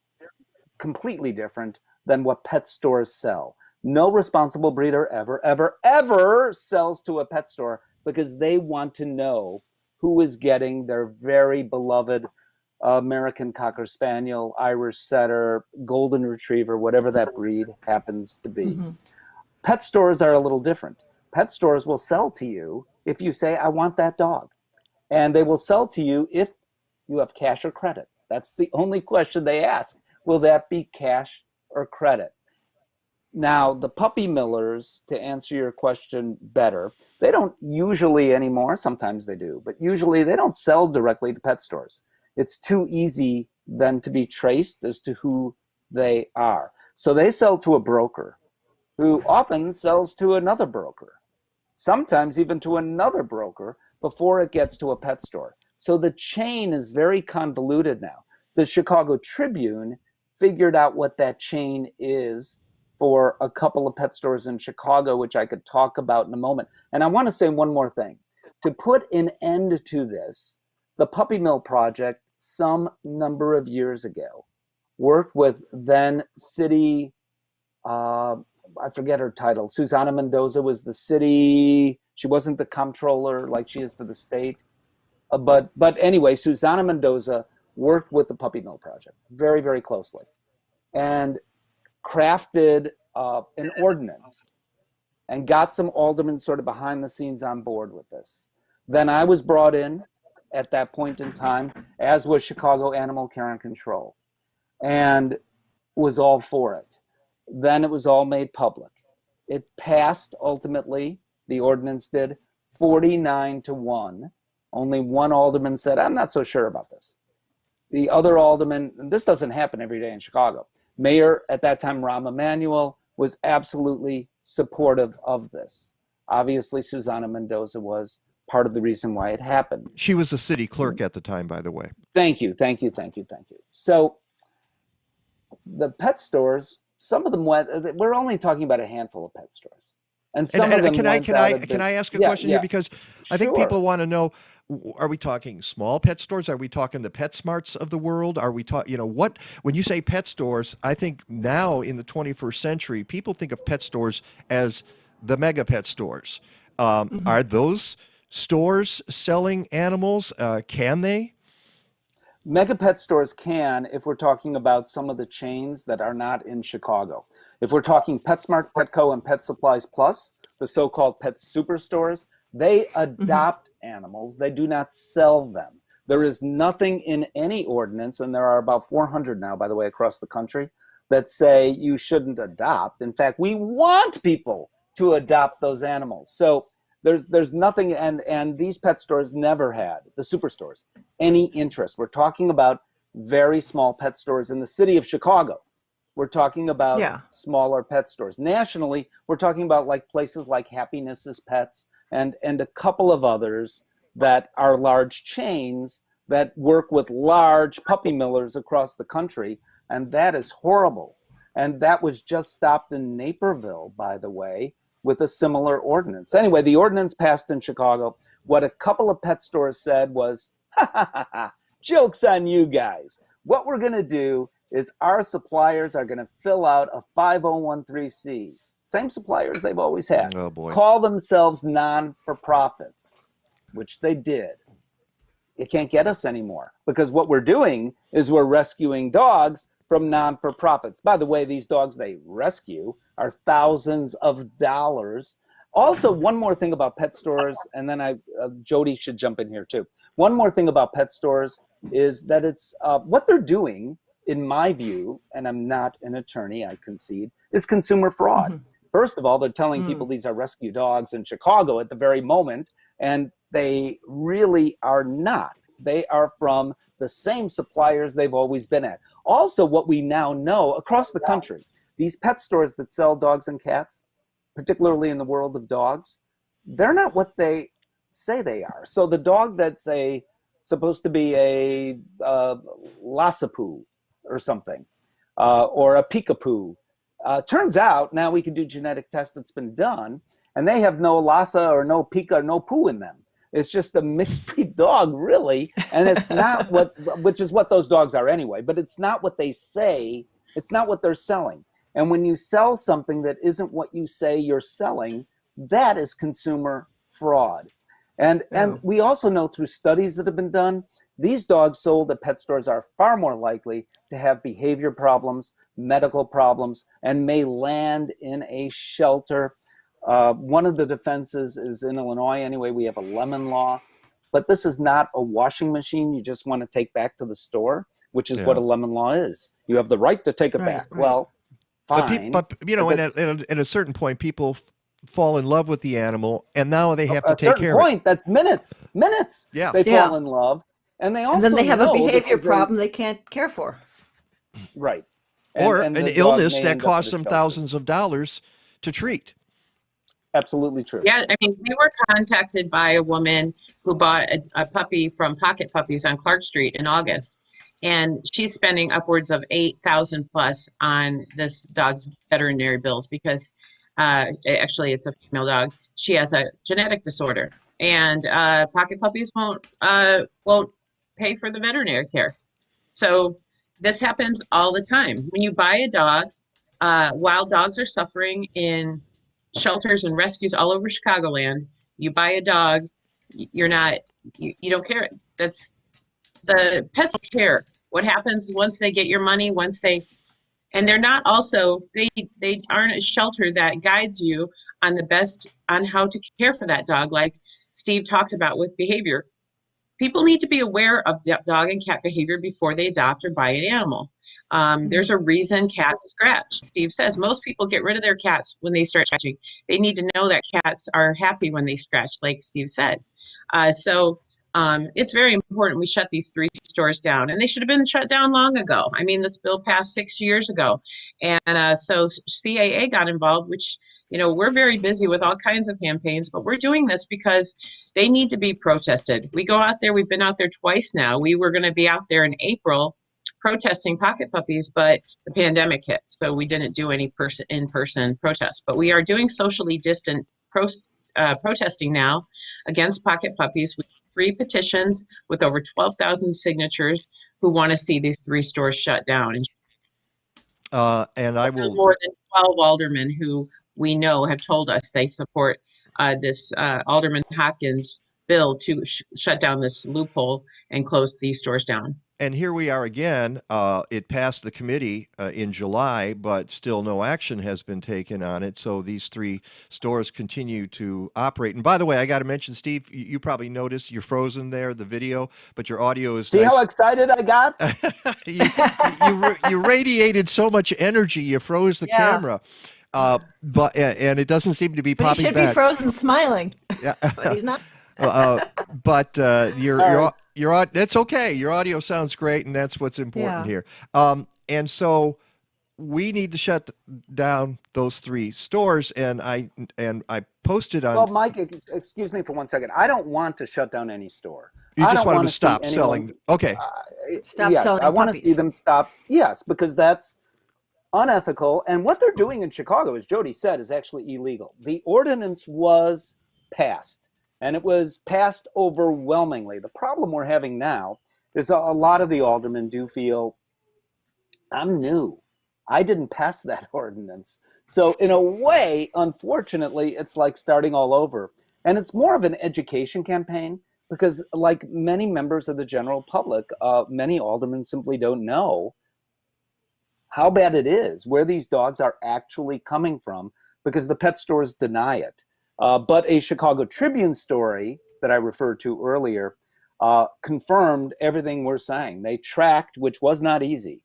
completely different than what pet stores sell. No responsible breeder ever sells to a pet store, because they want to know who is getting their very beloved American Cocker Spaniel, Irish Setter, Golden Retriever, whatever that breed happens to be. Mm-hmm. Pet stores are a little different. Pet stores will sell to you if you say, I want that dog. And they will sell to you if you have cash or credit. That's the only question they ask. Will that be cash or credit? Now, the puppy millers, to answer your question better, they don't usually anymore, sometimes they do, but usually they don't sell directly to pet stores. It's too easy then to be traced as to who they are. So they sell to a broker who often sells to another broker, sometimes even to another broker before it gets to a pet store. So the chain is very convoluted now. The Chicago Tribune figured out what that chain is for a couple of pet stores in Chicago, which I could talk about in a moment. And I want to say one more thing. To put an end to this, the Puppy Mill Project, some number of years ago, worked with then city, I forget her title, Susana Mendoza was the city, she wasn't the comptroller like she is for the state. But anyway, Susana Mendoza worked with the Puppy Mill Project very, very closely and crafted an ordinance and got some aldermen sort of behind the scenes on board with this. Then I was brought in at that point in time, as was Chicago Animal Care and Control, and was all for it. Then it was all made public. It passed ultimately, the ordinance did, 49-1. Only one alderman said, I'm not so sure about this. The other alderman, and this doesn't happen every day in Chicago, Mayor at that time, Rahm Emanuel, was absolutely supportive of this. Obviously, Susana Mendoza was part of the reason why it happened. She was the city clerk at the time, by the way. Thank you. So the pet stores, some of them went, we're only talking about a handful of pet stores. And some of them can I ask a question here? Because I think people want to know, are we talking small pet stores? Are we talking the PetSmarts of the world? Are we talking, when you say pet stores, I think now in the 21st century, people think of pet stores as the mega pet stores. Are those stores selling animals? Can they? Mega pet stores can, if we're talking about some of the chains that are not in Chicago. If we're talking PetSmart, Petco, and Pet Supplies Plus, the so-called pet superstores, they adopt animals. They do not sell them. There is nothing in any ordinance, and there are about 400 now, by the way, across the country, that say you shouldn't adopt. In fact, we want people to adopt those animals. So there's nothing, and these pet stores never had, the superstores, any interest. We're talking about very small pet stores in the city of Chicago. We're talking about smaller pet stores. Nationally, we're talking about like places like Happiness is Pets and a couple of others that are large chains that work with large puppy millers across the country, and that is horrible. And that was just stopped in Naperville, by the way, with a similar ordinance. Anyway, the ordinance passed in Chicago. What a couple of pet stores said was, ha, ha, ha, ha, joke's on you guys. What we're going to do is our suppliers are going to fill out a 5013C. Same suppliers they've always had. Oh, boy. Call themselves non-for-profits, which they did. It can't get us anymore because what we're doing is we're rescuing dogs from non-for-profits. By the way, these dogs they rescue are thousands of dollars. Also, one more thing about pet stores, and then Jodie should jump in here too. One more thing about pet stores is that it's what they're doing, in my view, and I'm not an attorney, I concede, is consumer fraud. First of all, they're telling people these are rescue dogs in Chicago at the very moment, and they really are not. They are from the same suppliers they've always been at. Also, what we now know across the country, these pet stores that sell dogs and cats, particularly in the world of dogs, they're not what they say they are. So the dog that's supposed to be a Lhasa-Poo or something, or a Peekapoo, turns out now we can do genetic tests that's been done, and they have no Lhasa or no Pika or no Poo in them. It's just a mixed breed dog, really, and it's not which is what those dogs are anyway, but it's not what they say, it's not what they're selling. And when you sell something that isn't what you say you're selling, that is consumer fraud. And we also know through studies that have been done, these dogs sold at pet stores are far more likely to have behavior problems, medical problems, and may land in a shelter. One of the defenses is in Illinois anyway, we have a lemon law, but this is not a washing machine you just want to take back to the store, which is what a lemon law is. You have the right to take it back. Right. Well, fine. But you know, at a certain point, people fall in love with the animal, and now they have to at a take certain care of it. point, that's minutes. Yeah. They Yeah. fall in love, and they And also then they have a know this behavior is problem they can't care for. right. Or And an the dog illness may that end up costs at a them shelter. thousands of dollars to treat. Absolutely true. Yeah, I mean, we were contacted by a woman who bought a puppy from Pocket Puppies on Clark Street in August, and she's spending upwards of $8,000 plus on this dog's veterinary bills because actually it's a female dog. She has a genetic disorder, and Pocket Puppies won't pay for the veterinary care. So this happens all the time. When you buy a dog, wild dogs are suffering in shelters and rescues all over Chicagoland. You buy a dog, you're not, you don't care. That's the pets don't care. What happens once they get your money, and they're not also, they aren't a shelter that guides you on on how to care for that dog, like Steve talked about with behavior. People need to be aware of dog and cat behavior before they adopt or buy an animal. There's a reason cats scratch. Steve says most people get rid of their cats when they start scratching. They need to know that cats are happy when they scratch, like Steve said. So it's very important we shut these 3 stores down, and they should have been shut down long ago. I mean, this bill passed 6 years ago, and so CAA got involved, which, you know, we're very busy with all kinds of campaigns, but we're doing this because they need to be protested. We go out there, we've been out there twice now. We were going to be out there in April protesting Pocket Puppies, but the pandemic hit, so we didn't do any in-person protests. But we are doing socially distant protesting now against Pocket Puppies with 3 petitions with over 12,000 signatures who want to see these 3 stores shut down. And I will more than 12 aldermen who we know have told us they support this Alderman Hopkins bill to shut down this loophole and close these stores down. And here we are again. It passed the committee in July, but still no action has been taken on it. So these 3 stores continue to operate. And by the way, I got to mention, Steve, you probably noticed you're frozen there, the video, but your audio is See nice. how excited I got? you radiated so much energy, you froze the camera. But and it doesn't seem to be But popping he should back. be frozen smiling. Yeah. But he's not. But that's okay. Your audio sounds great, and that's what's important here. And so we need to shut down those 3 stores. And I posted on. Well, Mike, excuse me for 1 second. I don't want to shut down any store. You just want them to see stop anyone- selling. Okay. Stop selling I want to puppies. see them stop. Yes, because that's unethical. And what they're doing in Chicago, as Jodie said, is actually illegal. The ordinance was passed, and it was passed overwhelmingly. The problem we're having now is a lot of the aldermen do feel, I'm new. I didn't pass that ordinance. So in a way, unfortunately, it's like starting all over. And it's more of an education campaign because, like many members of the general public, many aldermen simply don't know how bad it is, where these dogs are actually coming from, because the pet stores deny it. But a Chicago Tribune story that I referred to earlier confirmed everything we're saying. They tracked, which was not easy.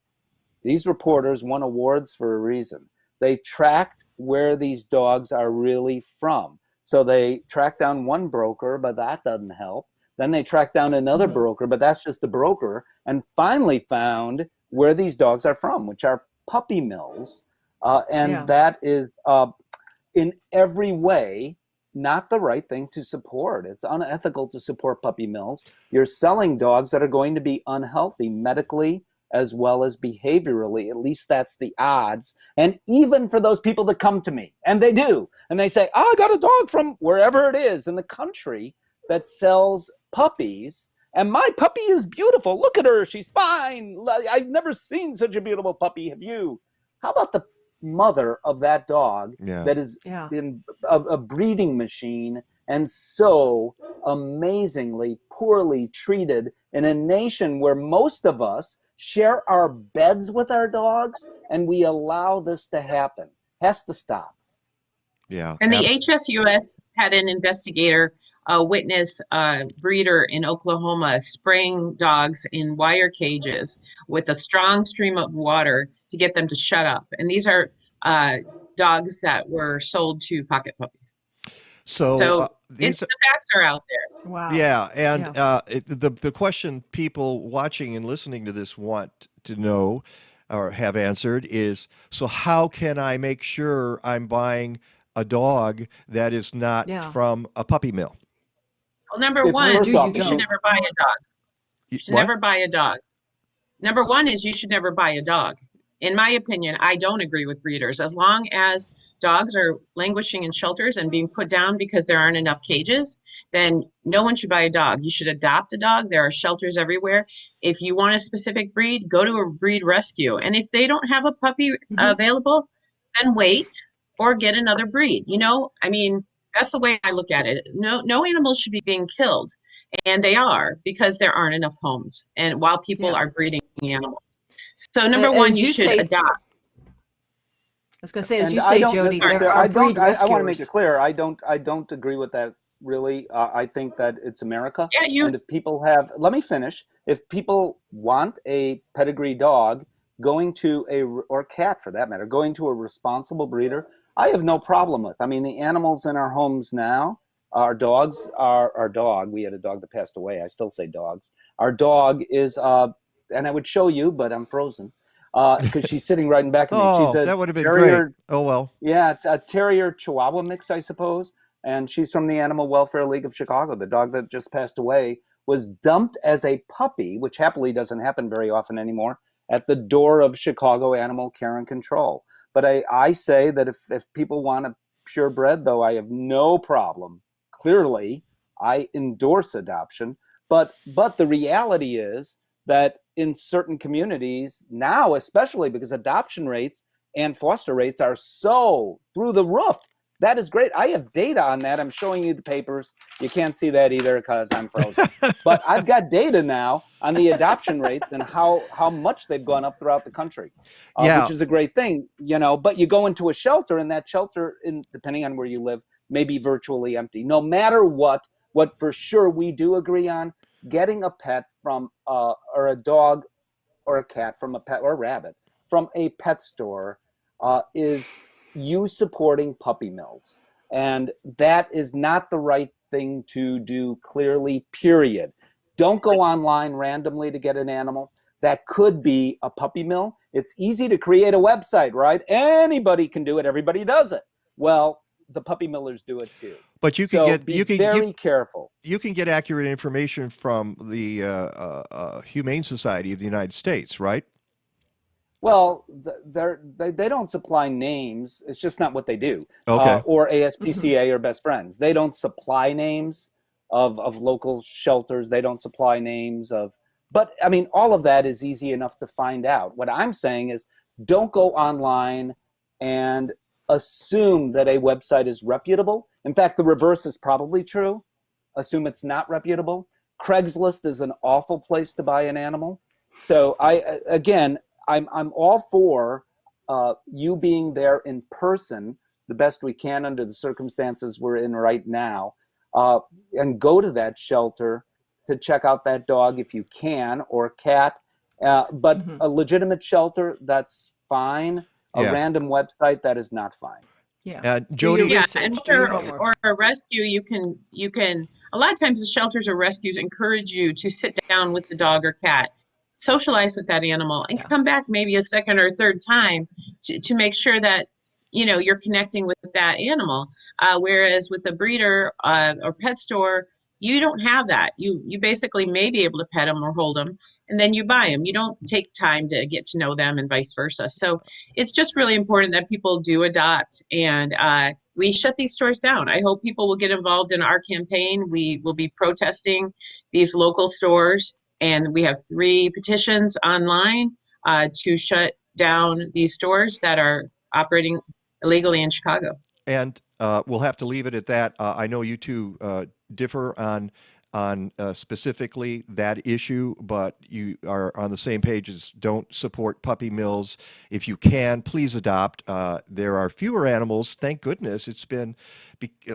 These reporters won awards for a reason. They tracked where these dogs are really from. So they tracked down one broker, but that doesn't help. Then they tracked down another broker, but that's just a broker, and finally found where these dogs are from, which are puppy mills. That is in every way not the right thing to support. It's unethical to support puppy mills. You're selling dogs that are going to be unhealthy medically as well as behaviorally. At least that's the odds. And even for those people that come to me, and they do, and they say, I got a dog from wherever it is in the country that sells puppies, and my puppy is beautiful. Look at her. She's fine. I've never seen such a beautiful puppy. Have you? How about the mother of that dog that is in a breeding machine and so amazingly poorly treated in a nation where most of us share our beds with our dogs, and we allow this to happen? Has to stop. Yeah. And the HSUS had an investigator witness a breeder in Oklahoma spraying dogs in wire cages with a strong stream of water to get them to shut up. And these are dogs that were sold to pocket puppies. So So these, the facts are out there. Wow. yeah, and Yeah. the question people watching and listening to this want to know or have answered is, so how can I make sure I'm buying a dog that is not Yeah. from a puppy mill? Well, number If one, first do off, you you should go? never buy a dog. You should What? never buy a dog. Number one is you should never buy a dog. In my opinion, I don't agree with breeders. As long as dogs are languishing in shelters and being put down because there aren't enough cages, then no one should buy a dog. You should adopt a dog. There are shelters everywhere. If you want a specific breed, go to a breed rescue. And if they don't have a puppy available, then wait or get another breed. I mean, that's the way I look at it. No animals should be being killed. And they are, because there aren't enough homes and while people Yeah. are breeding animals. So number one, As you you should say, adopt. I was going to say, as and you I say, don't Jody, there necessarily. are breed I want to make it rescuers. clear. I don't agree with that. Really, I think that it's America, Yeah, and if people have, let me finish. If people want a pedigree dog, going to or cat for that matter, going to a responsible breeder, I have no problem with. I mean, the animals in our homes now, our dogs, our dog. We had a dog that passed away. I still say dogs. Our dog is, and I would show you, but I'm frozen. Because she's sitting right in back of me. She's Oh, a that would have been great. terrier. Oh, well. Yeah, a terrier Chihuahua mix, I suppose. And she's from the Animal Welfare League of Chicago. The dog that just passed away was dumped as a puppy, which happily doesn't happen very often anymore, at the door of Chicago Animal Care and Control. But I say that if people want a purebred, though, I have no problem. Clearly, I endorse adoption. But the reality is that in certain communities now, especially because adoption rates and foster rates are so through the roof. That is great. I have data on that. I'm showing you the papers. You can't see that either because I'm frozen. But I've got data now on the adoption rates and how much they've gone up throughout the country, Yeah. which is a great thing, But you go into a shelter, and that shelter, depending on where you live, may be virtually empty. No matter what for sure we do agree on, getting a pet from or a dog or a cat from a pet or a rabbit from a pet store is you supporting puppy mills. And that is not the right thing to do, clearly, period. Don't go online randomly to get an animal. That could be a puppy mill. It's easy to create a website, right? Anybody can do it. Everybody does it. Well, the puppy millers do it too. But you can So get be very careful. You can get accurate information from the Humane Society of the United States, right? Well, they don't supply names. It's just not what they do. Okay. Or ASPCA or Best Friends. They don't supply names of local shelters. They don't supply names of. But I mean, all of that is easy enough to find out. What I'm saying is, don't go online and assume that a website is reputable. In fact, the reverse is probably true. Assume it's not reputable. Craigslist is an awful place to buy an animal. So I'm all for you being there in person the best we can under the circumstances we're in right now, and go to that shelter to check out that dog if you can, or cat. But a legitimate shelter, that's fine. A random website, that is not fine. Yeah. Jody. Yeah, and or a rescue, you can. A lot of times, the shelters or rescues encourage you to sit down with the dog or cat, socialize with that animal, and come back maybe a second or third time to make sure that you're connecting with that animal. Whereas with a breeder or pet store, you don't have that. You basically may be able to pet them or hold them, and then you buy them. You don't take time to get to know them, and vice versa. So it's just really important that people do adopt, and we shut these stores down. I hope people will get involved in our campaign. We will be protesting these local stores, and we have 3 petitions online to shut down these stores that are operating illegally in Chicago. And we'll have to leave it at that. I know you two differ on specifically that issue, but you are on the same page as don't support puppy mills. If you can, please adopt. There are fewer animals, thank goodness. It's been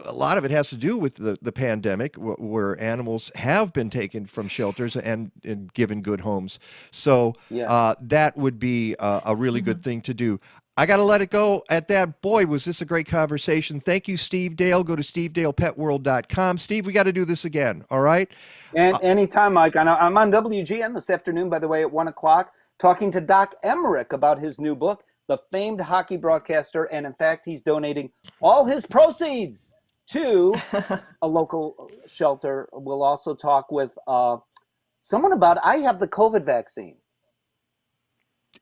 a lot of it has to do with the pandemic, where animals have been taken from shelters and given good homes. So that would be a really good thing to do. I got to let it go at that. Boy, was this a great conversation. Thank you, Steve Dale. Go to stevedalepetworld.com. Steve, we got to do this again, all right? And anytime, Mike. I'm on WGN this afternoon, by the way, at 1 o'clock, talking to Doc Emmerich about his new book, the famed hockey broadcaster. And in fact, he's donating all his proceeds to a local shelter. We'll also talk with someone about, I have the COVID vaccine.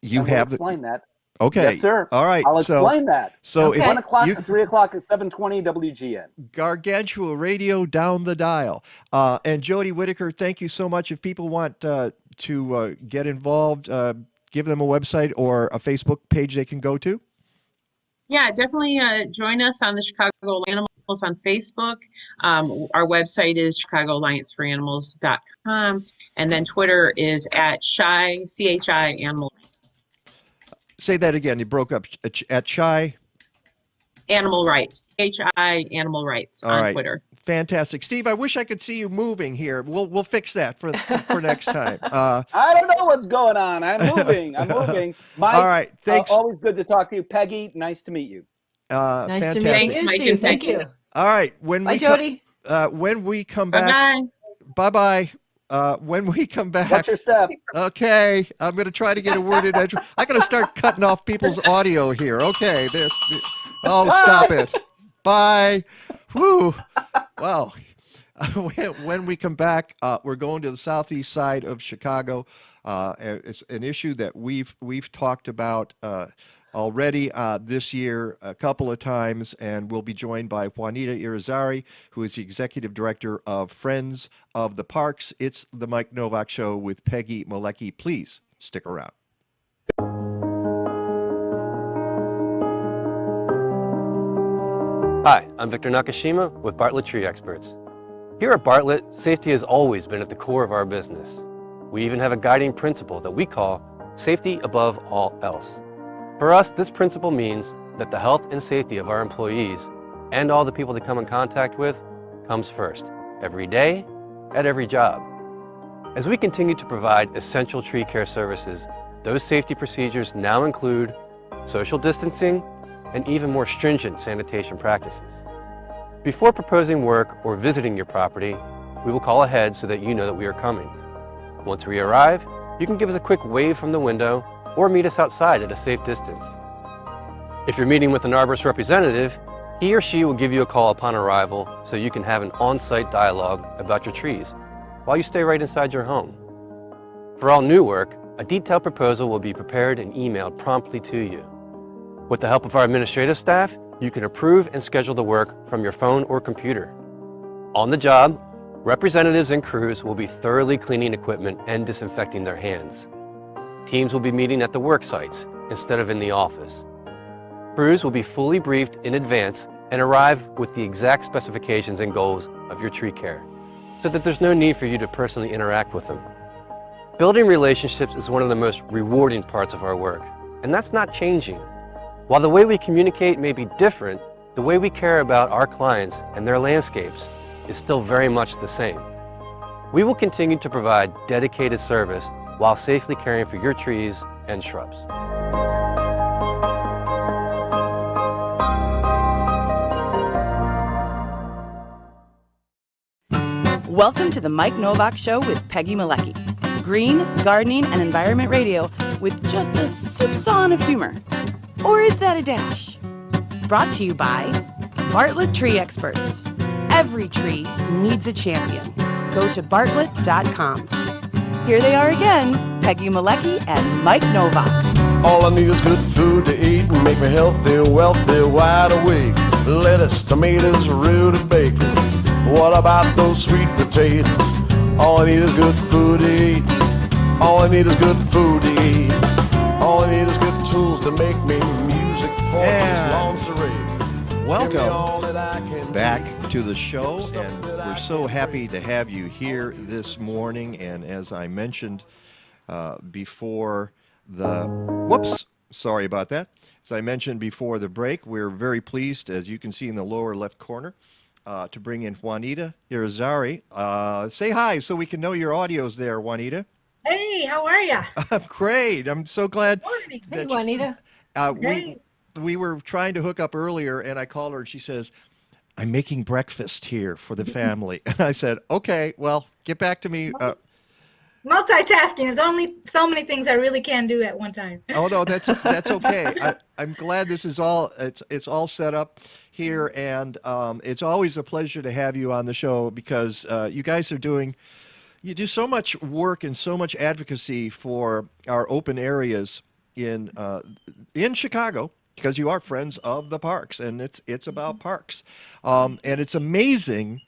You have explain that. Okay. Yes, sir. All right. I'll explain that. So at 1 o'clock, 3 o'clock at 720 WGN. Gargantua Radio down the dial. And Jodie Wiederkehr, thank you so much. If people want to get involved, give them a website or a Facebook page they can go to. Yeah, definitely join us on the Chicago Animals on Facebook. Our website is chicagoallianceforanimals.com. And then Twitter is at CHI Animal. Say that again. You broke up. At CHI? Animal Rights. CHI Animal Rights on Twitter. Fantastic. Steve, I wish I could see you moving here. We'll fix that for next time. I don't know what's going on. I'm moving. Mike, all right. Thanks. Always good to talk to you. Peggy, nice to meet you. Nice to meet you, Thanks, Mike, Steve. and Thank Peggy. you. All right. Bye, Jodie. When we come back. Bye-bye. Bye-bye. When we come back. What's your step? Okay. I'm going to try to get a word in. I got to start cutting off people's audio here. Okay. Oh, stop it. Bye. Whew. Well, when we come back, we're going to the southeast side of Chicago. It's an issue that we've talked about already this year a couple of times, and we'll be joined by Juanita Irizarry, who is the executive director of Friends of the Parks. It's the Mike Nowak Show with Peggy Malecki. Please stick around. Hi, I'm Victor Nakashima with Bartlett Tree Experts. Here at Bartlett, safety has always been at the core of our business. We even have a guiding principle that we call safety above all else. For us, this principle means that the health and safety of our employees and all the people they come in contact with comes first, every day, at every job. As we continue to provide essential tree care services, those safety procedures now include social distancing and even more stringent sanitation practices. Before proposing work or visiting your property, we will call ahead so that you know that we are coming. Once we arrive, you can give us a quick wave from the window or meet us outside at a safe distance. If you're meeting with an arborist representative, he or she will give you a call upon arrival so you can have an on-site dialogue about your trees while you stay right inside your home. For all new work, a detailed proposal will be prepared and emailed promptly to you. With the help of our administrative staff, you can approve and schedule the work from your phone or computer. On the job, representatives and crews will be thoroughly cleaning equipment and disinfecting their hands. Teams will be meeting at the work sites instead of in the office. Crews will be fully briefed in advance and arrive with the exact specifications and goals of your tree care, so that there's no need for you to personally interact with them. Building relationships is one of the most rewarding parts of our work, and that's not changing. While the way we communicate may be different, the way we care about our clients and their landscapes is still very much the same. We will continue to provide dedicated service while safely caring for your trees and shrubs. Welcome to the Mike Nowak Show with Peggy Malecki. Green, gardening, and environment radio with just a soupçon of humor. Or is that a dash? Brought to you by Bartlett Tree Experts. Every tree needs a champion. Go to bartlett.com. Here they are again, Peggy Malecki and Mike Nowak. All I need is good food to eat and make me healthy, wealthy, wide awake. Lettuce, tomatoes, root, bacon. What about those sweet potatoes? All I need is good food to eat. All I need is good food to eat. All I need is good tools to make me music for these long serene. Welcome back to the show, and we're so happy to have you here this morning. And as I mentioned before sorry about that. As I mentioned before the break, we're very pleased, as you can see in the lower left corner, to bring in Juanita Irizarry. Say hi so we can know your audio's there, Juanita. Hey, how are you? I'm great. I'm so glad. Hey, Juanita. Uh, we Great. we were trying to hook up earlier, and I called her, and she says, "I'm making breakfast here for the family." And I said, "Okay, well, get back to me." Multitasking. There's only so many things I really can do at one time. Oh no, that's okay. I'm glad this is all it's all set up here, and it's always a pleasure to have you on the show because you guys are doing you do so much work and so much advocacy for our open areas in Chicago because you are friends of the parks, and it's about parks, and it's amazing.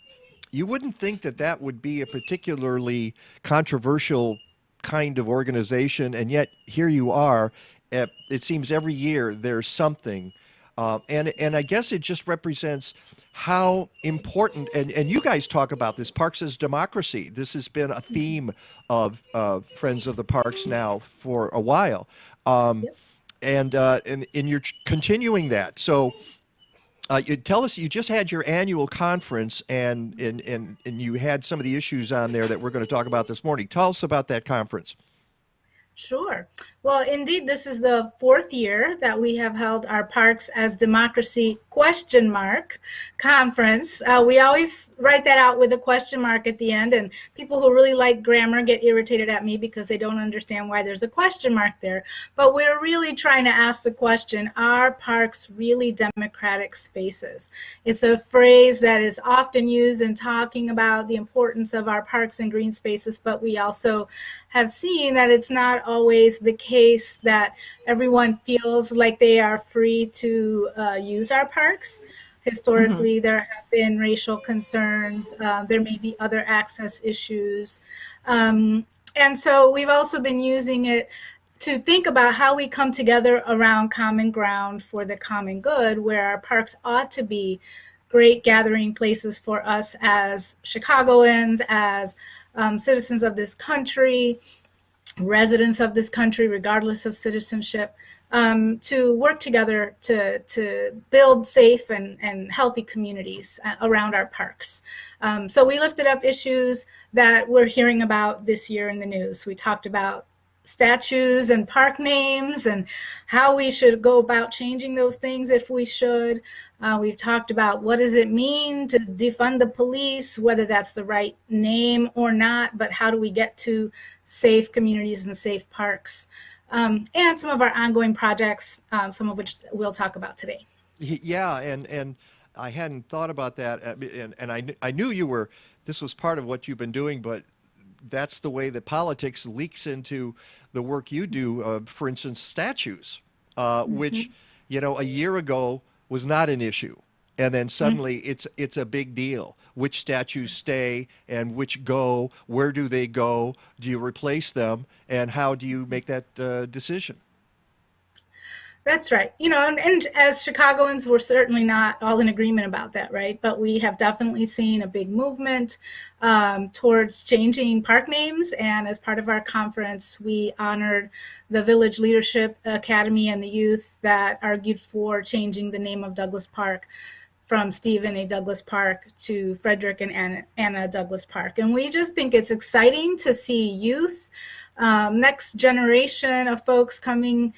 You wouldn't think that that would be a particularly controversial kind of organization, and yet here you are. It seems every year there's something, and I guess it just represents how important. And you guys talk about this parks as democracy. This has been a theme of Friends of the Parks now for a while, and you're continuing that. So. You tell us you just had your annual conference and you had some of the issues on there that we're going to talk about this morning. Tell us about that conference. Sure. Well, indeed, this is the fourth year that we have held our Parks as Democracy ? Conference. We always write that out with a question mark at the end, and people who really like grammar get irritated at me because they don't understand why there's a question mark there. But we're really trying to ask the question, are parks really democratic spaces? It's a phrase that is often used in talking about the importance of our parks and green spaces, but we also have seen that it's not always the case that everyone feels like they are free to use our parks. Historically, there have been racial concerns. There may be other access issues. And so we've also been using it to think about how we come together around common ground for the common good, where our parks ought to be great gathering places for us as Chicagoans, as citizens of this country, residents of this country, regardless of citizenship, to work together to build safe and healthy communities around our parks. So we lifted up issues that we're hearing about this year in the news. We talked about statues and park names and how we should go about changing those things if we should. We've talked about what does it mean to defund the police, whether that's the right name or not, but how do we get to safe communities and safe parks, and some of our ongoing projects, some of which we'll talk about today. Yeah, and I hadn't thought about that, and I knew you were. This was part of what you've been doing, but that's the way that politics leaks into the work you do. For instance, statues, which a year ago was not an issue, and then suddenly it's a big deal. Which statues stay and which go? Where do they go? Do you replace them? And how do you make that decision? That's right. And as Chicagoans, we're certainly not all in agreement about that, right? But we have definitely seen a big movement towards changing park names. And as part of our conference, we honored the Village Leadership Academy and the youth that argued for changing the name of Douglas Park from Stephen A. Douglas Park to Frederick and Anna Douglas Park. And we just think it's exciting to see youth, next generation of folks coming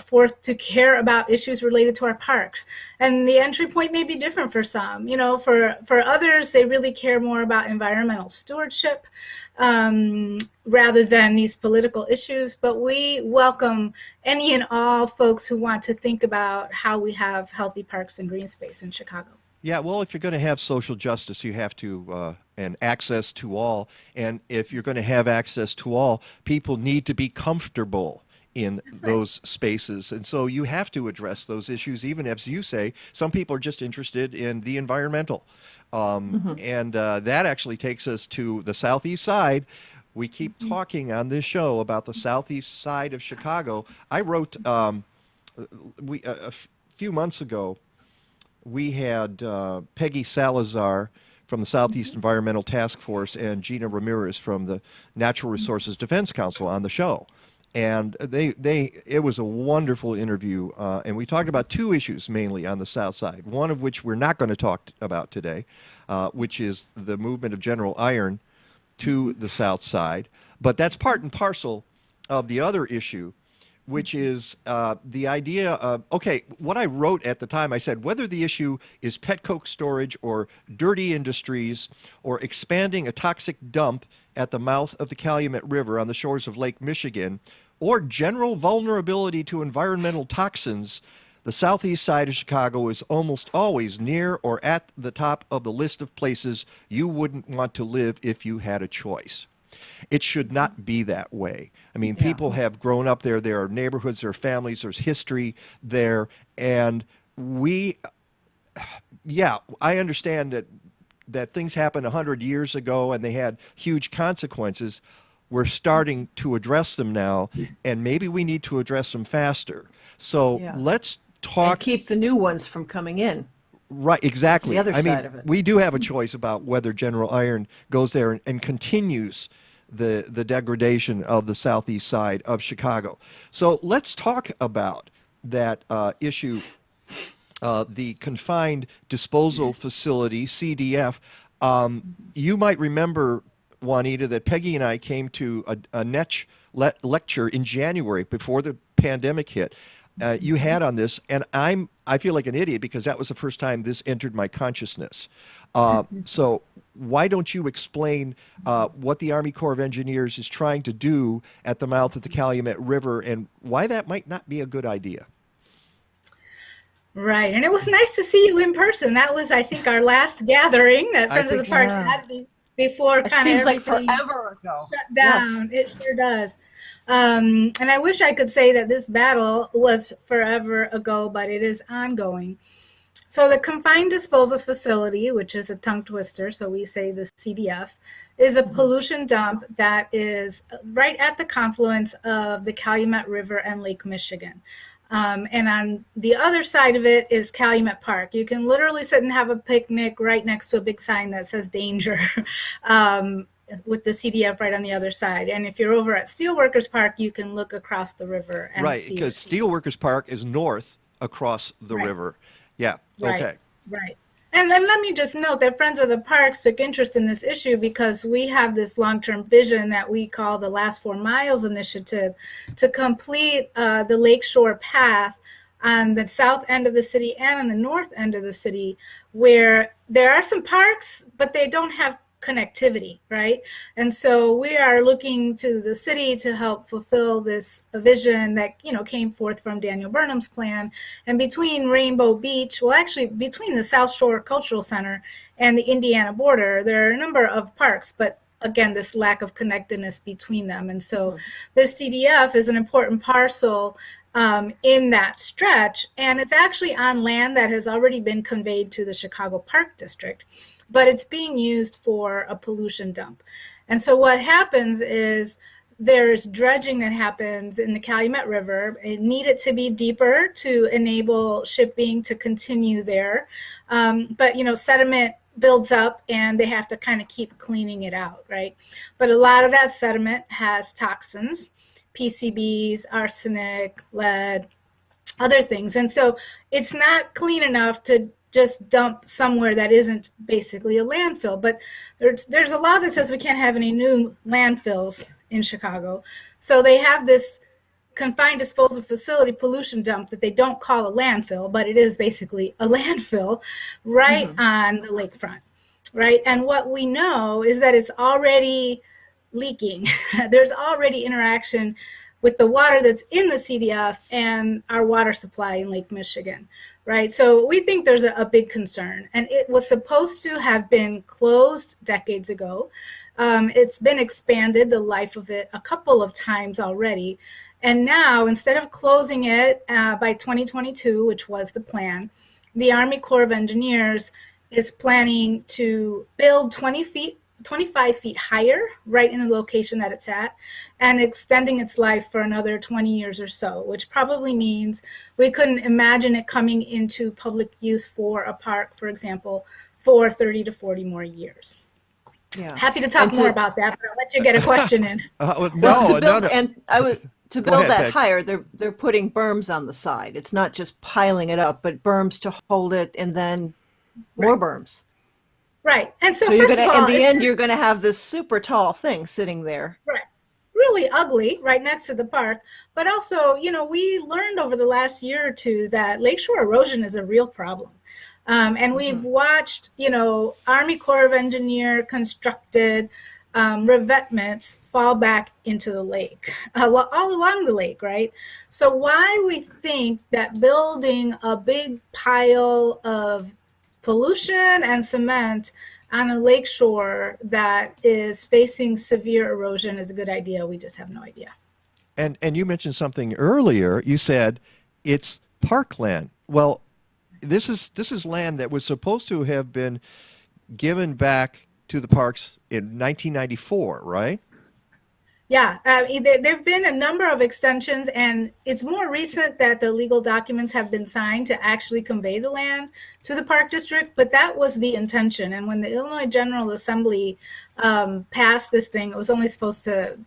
forth to care about issues related to our parks. And the entry point may be different for some. For others, they really care more about environmental stewardship rather than these political issues. But we welcome any and all folks who want to think about how we have healthy parks and green space in Chicago. Yeah, well, if you're going to have social justice, you have to, and access to all. And if you're going to have access to all, people need to be comfortable in those spaces. And so you have to address those issues, even as you say, some people are just interested in the environmental. And that actually takes us to the southeast side. We keep talking on this show about the southeast side of Chicago. I wrote, a few months ago, we had Peggy Salazar from the Southeast Environmental Task Force and Gina Ramirez from the Natural Resources Defense Council on the show. And it was a wonderful interview, and we talked about two issues mainly on the South Side, one of which we're not going to talk about today, which is the movement of General Iron to the South Side. But that's part and parcel of the other issue, which is the idea of, okay, what I wrote at the time, I said, whether the issue is pet coke storage or dirty industries or expanding a toxic dump at the mouth of the Calumet River on the shores of Lake Michigan, or general vulnerability to environmental toxins, the southeast side of Chicago is almost always near or at the top of the list of places you wouldn't want to live if you had a choice. It should not be that way. I mean, people have grown up there. There are neighborhoods, there are families, there's history there. And I understand that things happened 100 years ago and they had huge consequences. We're starting to address them now, and maybe we need to address them faster. So let's talk. And keep the new ones from coming in. Right, exactly. That's the other side of it. We do have a choice about whether General Iron goes there and continues the degradation of the southeast side of Chicago. So let's talk about that issue, the Confined Disposal Facility, CDF. You might remember, Juanita, that Peggy and I came to a NETCH lecture in January before the pandemic hit. You had on this, and I feel like an idiot because that was the first time this entered my consciousness. So why don't you explain what the Army Corps of Engineers is trying to do at the mouth of the Calumet River and why that might not be a good idea? Right, and it was nice to see you in person. That was, I think, our last gathering that Friends of the Parks had before It kind of seems like everything forever ago. shut down. Yes. It sure does. And I wish I could say that this battle was forever ago, but it is ongoing. So the Confined Disposal Facility, which is a tongue twister, so we say the CDF, is a pollution dump that is right at the confluence of the Calumet River and Lake Michigan. And on the other side of it is Calumet Park. You can literally sit and have a picnic right next to a big sign that says danger with the CDF right on the other side. And if you're over at Steelworkers Park, you can look across the river and right, see. Because Steelworkers Park is north across the river. Yeah, okay. Right. And then let me just note that Friends of the Parks took interest in this issue because we have this long-term vision that we call the Last 4 Miles Initiative to complete the Lakeshore Path on the south end of the city and on the north end of the city, where there are some parks, but they don't have connectivity, right? And so we are looking to the city to help fulfill this vision that, came forth from Daniel Burnham's plan. And between Rainbow Beach, well, actually between the South Shore Cultural Center and the Indiana border, there are a number of parks, but again, this lack of connectedness between them. And so the CDF is an important parcel in that stretch, and it's actually on land that has already been conveyed to the Chicago Park District, but it's being used for a pollution dump. And so what happens is there's dredging that happens in the Calumet River. It needed to be deeper to enable shipping to continue there. But, sediment builds up and they have to kind of keep cleaning it out, right? But a lot of that sediment has toxins, PCBs, arsenic, lead, other things. And so it's not clean enough to just dump somewhere that isn't basically a landfill. But there's a law that says we can't have any new landfills in Chicago. So they have this Confined Disposal Facility pollution dump that they don't call a landfill, but it is basically a landfill right on the lakefront, right? And what we know is that it's already leaking. There's already interaction with the water that's in the CDF and our water supply in Lake Michigan, right? So we think there's a big concern, and it was supposed to have been closed decades ago. It's been expanded, the life of it, a couple of times already. And now, instead of closing it by 2022, which was the plan, the Army Corps of Engineers is planning to build 25 feet higher right in the location that it's at, and extending its life for another 20 years or so, which probably means we couldn't imagine it coming into public use for a park, for example, for 30 to 40 more years. Yeah. Happy to talk more about that, but I'll let you get a question in. To build that higher, they're putting berms on the side. It's not just piling it up, but berms to hold it, and then more berms. Right. And so you're gonna, in the end, you're going to have this super tall thing sitting there. Right. really ugly right next to the park. But also, we learned over the last year or two that lakeshore erosion is a real problem. And we've watched, Army Corps of Engineer constructed revetments fall back into the lake, all along the lake, right? So why we think that building a big pile of pollution and cement on a lakeshore that is facing severe erosion is a good idea, we just have no idea. And you mentioned something earlier. You said it's parkland. Well, this is land that was supposed to have been given back to the parks in 1994, right? Yeah, there have been a number of extensions, and it's more recent that the legal documents have been signed to actually convey the land to the park district, but that was the intention. And when the Illinois General Assembly passed this thing, it was only supposed to,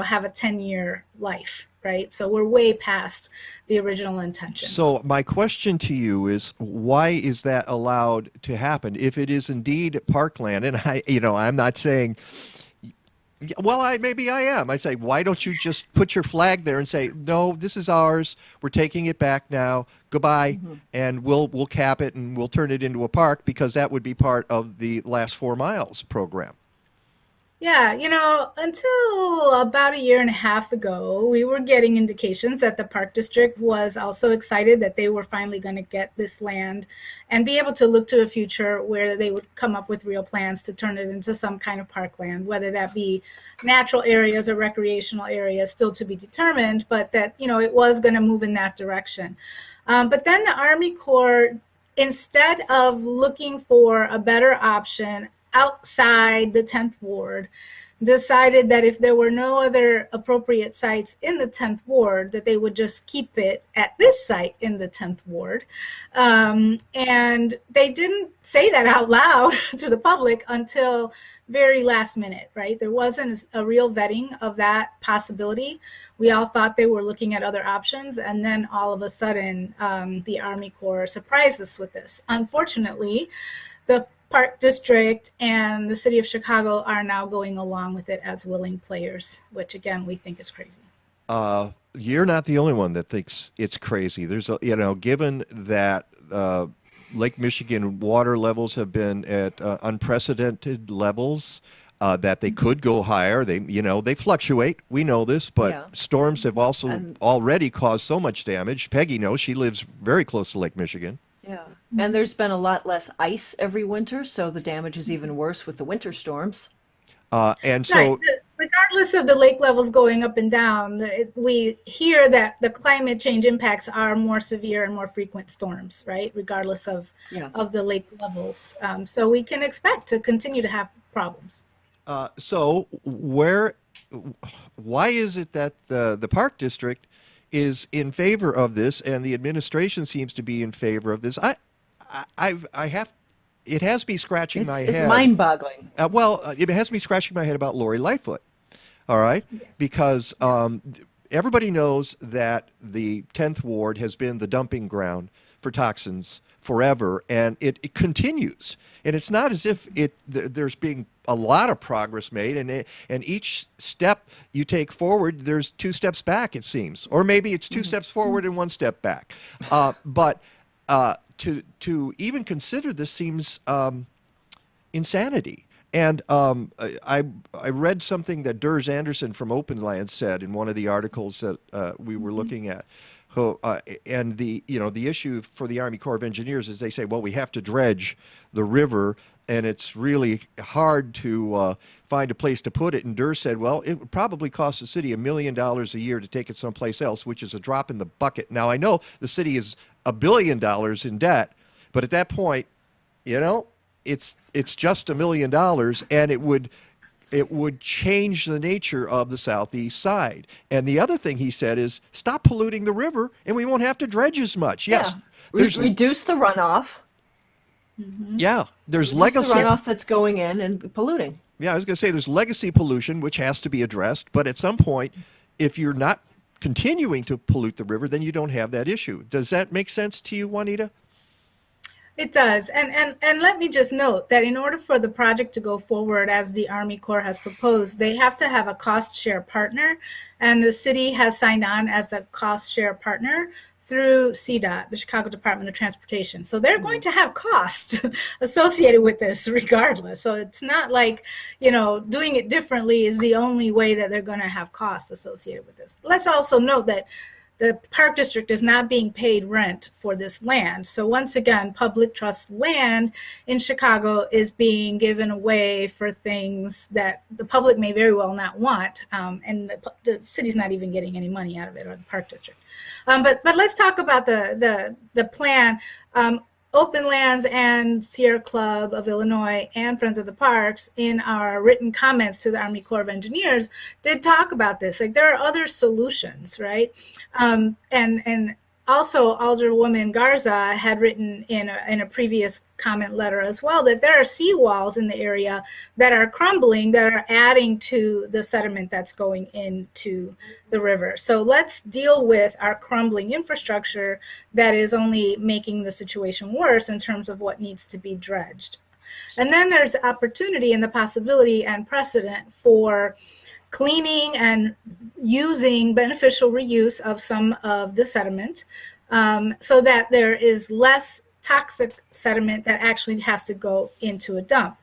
have a 10-year life, right? So we're way past the original intention. So my question to you is, why is that allowed to happen if it is indeed parkland? And I'm not saying, well, maybe I am. I say, why don't you just put your flag there and say, no, this is ours. We're taking it back now. Goodbye. And we'll cap it and we'll turn it into a park, because that would be part of the last 4 miles program. Yeah, until about a year and a half ago, we were getting indications that the park district was also excited that they were finally going to get this land and be able to look to a future where they would come up with real plans to turn it into some kind of parkland, whether that be natural areas or recreational areas, still to be determined, but that, it was going to move in that direction. But then the Army Corps, instead of looking for a better option outside the 10th Ward, decided that if there were no other appropriate sites in the 10th Ward, that they would just keep it at this site in the 10th Ward. And they didn't say that out loud to the public until very last minute, right? There wasn't a real vetting of that possibility. We all thought they were looking at other options, and then all of a sudden, the Army Corps surprised us with this. Unfortunately, the Park District and the City of Chicago are now going along with it as willing players, which again, we think is crazy. You're not the only one that thinks it's crazy. There's given that Lake Michigan water levels have been at unprecedented levels, that they could go higher. They fluctuate. We know this, but storms have also already caused so much damage. Peggy knows. She lives very close to Lake Michigan. Yeah. And there's been a lot less ice every winter, so the damage is even worse with the winter storms. And so, right. Regardless of the lake levels going up and down, we hear that the climate change impacts are more severe and more frequent storms, right? Regardless of the lake levels. So we can expect to continue to have problems. So why is it that the Park District is in favor of this, and the administration seems to be in favor of this? It has me scratching my head. It's mind-boggling. It has me scratching my head about Lori Lightfoot. All right, because everybody knows that the 10th Ward has been the dumping ground for toxins forever, and it continues. And it's not as if there's being a lot of progress made, and each step you take forward, there's 2 steps back, it seems, or maybe it's 2 steps forward and 1 step back. But to even consider this seems insanity. And I read something that Durs Anderson from Open Land said in one of the articles that we were looking at. And the issue for the Army Corps of Engineers is they say, well, we have to dredge the river, and it's really hard to find a place to put it. And Durs said, well, it would probably cost the city $1 million a year to take it someplace else, which is a drop in the bucket. Now, I know the city is $1 billion in debt, but at that point, it's just $1 million, and it would change the nature of the southeast side. And the other thing he said is, stop polluting the river, and we won't have to dredge as much. Yes, reduce the runoff. Yeah, there's legacy runoff that's going in and polluting. Yeah, I was going to say there's legacy pollution, which has to be addressed. But at some point, if you're not continuing to pollute the river, then you don't have that issue. Does that make sense to you, Juanita? It does. And let me just note that in order for the project to go forward as the Army Corps has proposed, they have to have a cost share partner, and the city has signed on as a cost share partner through CDOT, the Chicago Department of Transportation. So they're going to have costs associated with this regardless. So it's not like, doing it differently is the only way that they're going to have costs associated with this. Let's also note that the park district is not being paid rent for this land. So once again, public trust land in Chicago is being given away for things that the public may very well not want, and the city's not even getting any money out of it, or the park district. But let's talk about the plan. Open Lands and Sierra Club of Illinois and Friends of the Parks, in our written comments to the Army Corps of Engineers, did talk about this. Like, there are other solutions, right? And also Alderwoman Garza had written in a previous comment letter as well that there are seawalls in the area that are crumbling, that are adding to the sediment that's going into the river. So let's deal with our crumbling infrastructure that is only making the situation worse in terms of what needs to be dredged. And then there's opportunity and the possibility and precedent for cleaning and using beneficial reuse of some of the sediment, so that there is less toxic sediment that actually has to go into a dump.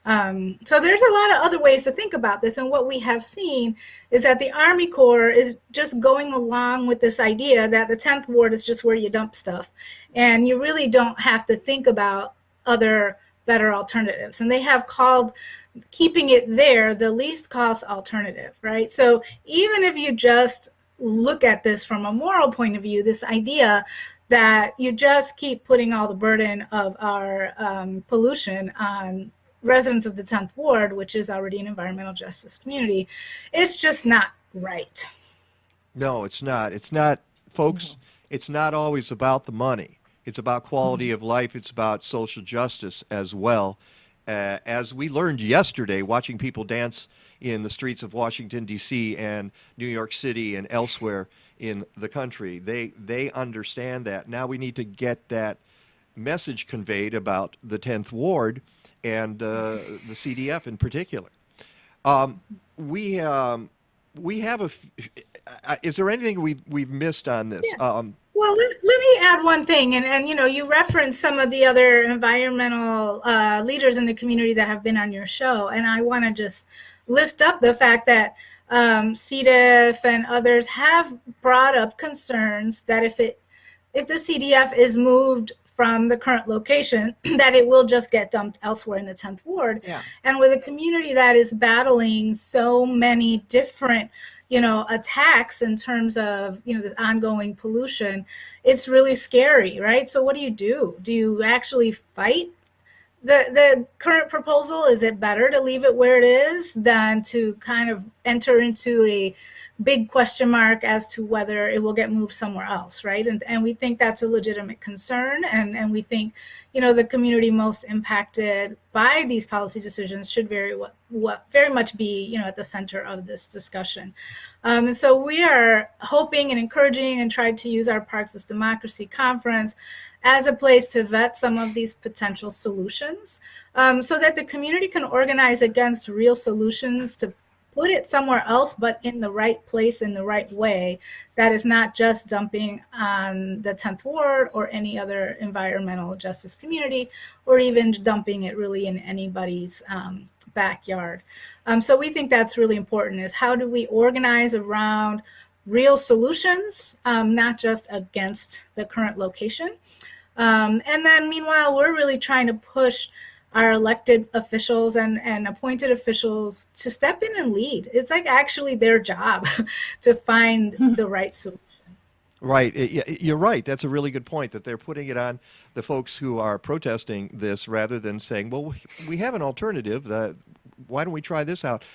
So there's a lot of other ways to think about this. And what we have seen is that the Army Corps is just going along with this idea that the 10th Ward is just where you dump stuff. And you really don't have to think about other better alternatives. And they have called keeping it there the least cost alternative, right? So even if you just look at this from a moral point of view, this idea that you just keep putting all the burden of our pollution on residents of the 10th Ward, which is already an environmental justice community, it's just not right. No, it's not. It's not, folks, it's not always about the money. It's about quality of life. It's about social justice as well. As we learned yesterday, watching people dance in the streets of Washington, D.C. and New York City and elsewhere in the country, they understand that. Now we need to get that message conveyed about the 10th Ward and the CDF in particular. We have is there anything we've missed on this? Yeah. Well, let me add one thing, and you referenced some of the other environmental leaders in the community that have been on your show, and I want to just lift up the fact that CDF and others have brought up concerns that if the CDF is moved from the current location, that it will just get dumped elsewhere in the 10th Ward. Yeah. And with a community that is battling so many different attacks in terms of, this ongoing pollution, it's really scary, right? So what do? Do you actually fight the current proposal? Is it better to leave it where it is than to kind of enter into a big question mark as to whether it will get moved somewhere else, right? And we think that's a legitimate concern, and we think, the community most impacted by these policy decisions should very much be, at the center of this discussion. And so we are hoping and encouraging and tried to use our Parks as Democracy conference as a place to vet some of these potential solutions, so that the community can organize against real solutions to put it somewhere else, but in the right place, in the right way, that is not just dumping on the 10th Ward or any other environmental justice community, or even dumping it really in anybody's backyard. So we think that's really important, is how do we organize around real solutions, not just against the current location. And then meanwhile, we're really trying to push our elected officials and appointed officials to step in and lead. It's like actually their job to find the right solution. Right. You're right. That's a really good point, that they're putting it on the folks who are protesting this rather than saying, well, we have an alternative. Why don't we try this out?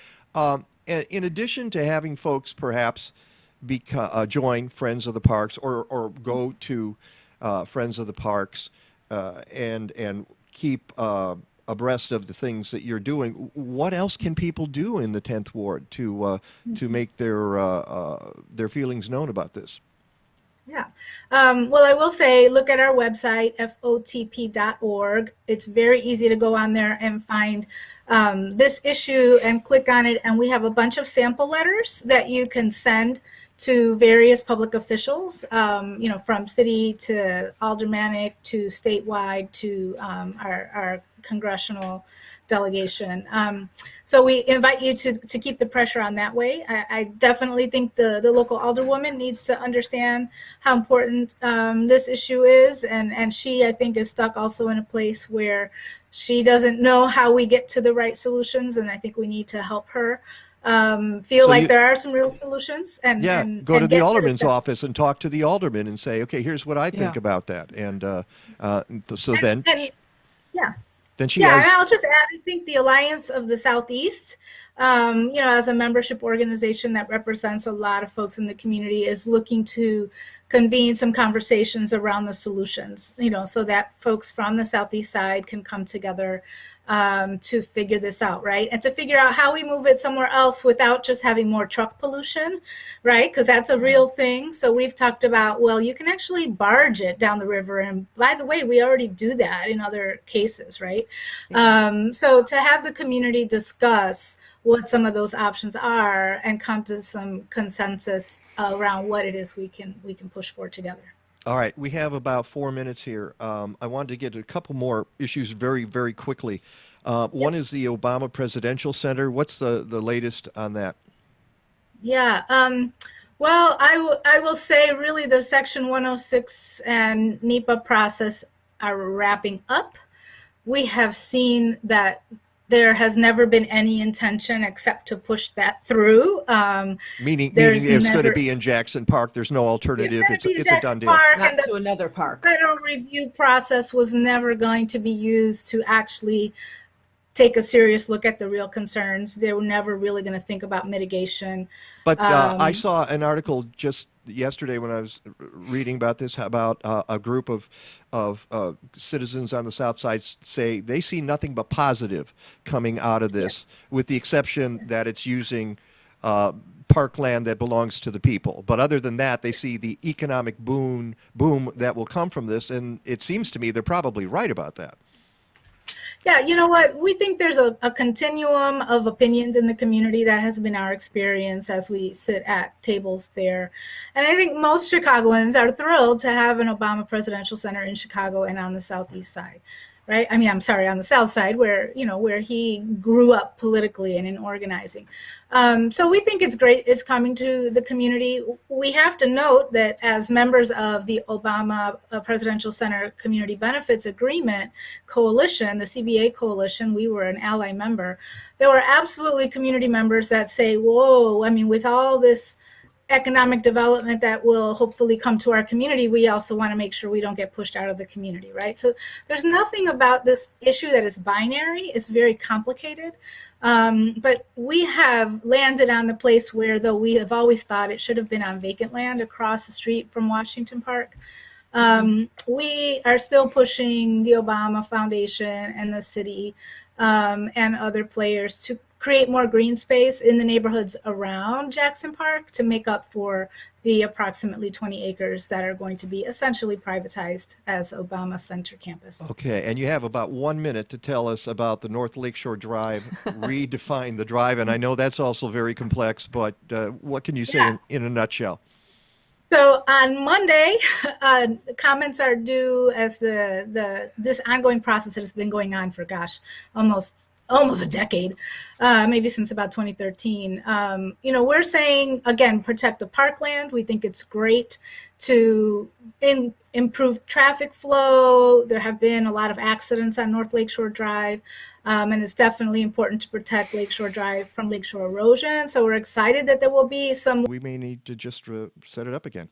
In addition to having folks perhaps join Friends of the Parks or go to Friends of the Parks and keep abreast of the things that you're doing, what else can people do in the 10th Ward to make their feelings known about this? Yeah. Well, I will say, look at our website, fotp.org. It's very easy to go on there and find this issue and click on it. And we have a bunch of sample letters that you can send to various public officials, from city to aldermanic to statewide to our congressional delegation. So we invite you to keep the pressure on that way. I definitely think the local alderwoman needs to understand how important this issue is. And she, I think, is stuck also in a place where she doesn't know how we get to the right solutions. And I think we need to help her feel like there are some real solutions. And go to and the get alderman's this done. office and talk to the alderman and say, okay, here's what I think about that. And then she Yeah, and has. I'll just add, I think the Alliance of the Southeast, as a membership organization that represents a lot of folks in the community, is looking to convene some conversations around the solutions, so that folks from the Southeast side can come together to figure this out, right? And to figure out how we move it somewhere else without just having more truck pollution, right? Because that's a real thing. So we've talked about, well, you can actually barge it down the river. And by the way, we already do that in other cases, right? So to have the community discuss what some of those options are and come to some consensus around what it is we can push for together. All right, we have about 4 minutes here. I wanted to get a couple more issues very, very quickly. One is the Obama Presidential Center. What's the latest on that? Yeah, well, I will say really the Section 106 and NEPA process are wrapping up. We have seen that there has never been any intention except to push that through. Meaning it's going to be in Jackson Park. There's no alternative. It's a done deal. Not to another park. Federal review process was never going to be used to actually take a serious look at the real concerns. They were never really going to think about mitigation. But I saw an article just yesterday when I was reading about this, about a group of citizens on the South Side say they see nothing but positive coming out of this, with the exception that it's using parkland that belongs to the people. But other than that, they see the economic boom that will come from this, and it seems to me they're probably right about that. Yeah, you know what? We think there's a continuum of opinions in the community. That has been our experience as we sit at tables there. And I think most Chicagoans are thrilled to have an Obama Presidential Center in Chicago and on the Southeast side, right? I mean, I'm sorry, on the South Side where he grew up politically and in organizing. So we think it's great. It's coming to the community. We have to note that as members of the Obama Presidential Center Community Benefits Agreement Coalition, the CBA Coalition, we were an ally member. There were absolutely community members that say, whoa, I mean, with all this economic development that will hopefully come to our community, we also want to make sure we don't get pushed out of the community, right? So there's nothing about this issue that is binary. It's very complicated. But we have landed on the place where, though we have always thought it should have been on vacant land across the street from Washington Park, we are still pushing the Obama Foundation and the city and other players to create more green space in the neighborhoods around Jackson Park to make up for the approximately 20 acres that are going to be essentially privatized as Obama Center campus. Okay, and you have about 1 minute to tell us about the North Lakeshore Drive, redefine the drive, and I know that's also very complex, but what can you say in a nutshell? So on Monday, comments are due as this ongoing process that has been going on for, almost a decade, maybe since about 2013. We're saying, again, protect the parkland. We think it's great to improve traffic flow. There have been a lot of accidents on North Lakeshore Drive, and it's definitely important to protect Lakeshore Drive from lakeshore erosion. So we're excited that there will be some. We may need to just set it up again.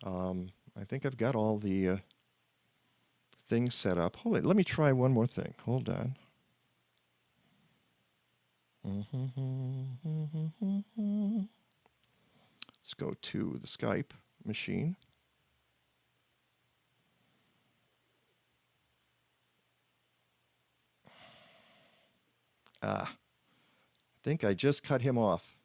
I think I've got all the things set up. Hold it. Let me try one more thing. Hold on. Let's go to the Skype machine. I think I just cut him off.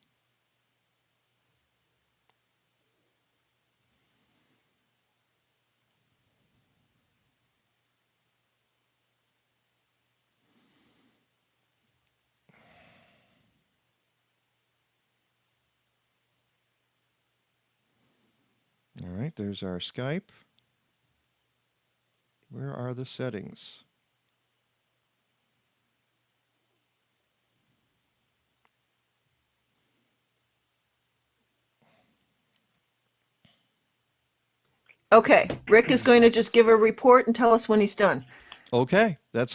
right, there's our Skype. Where are the settings? Okay, Rick is going to just give a report and tell us when he's done. Okay, that's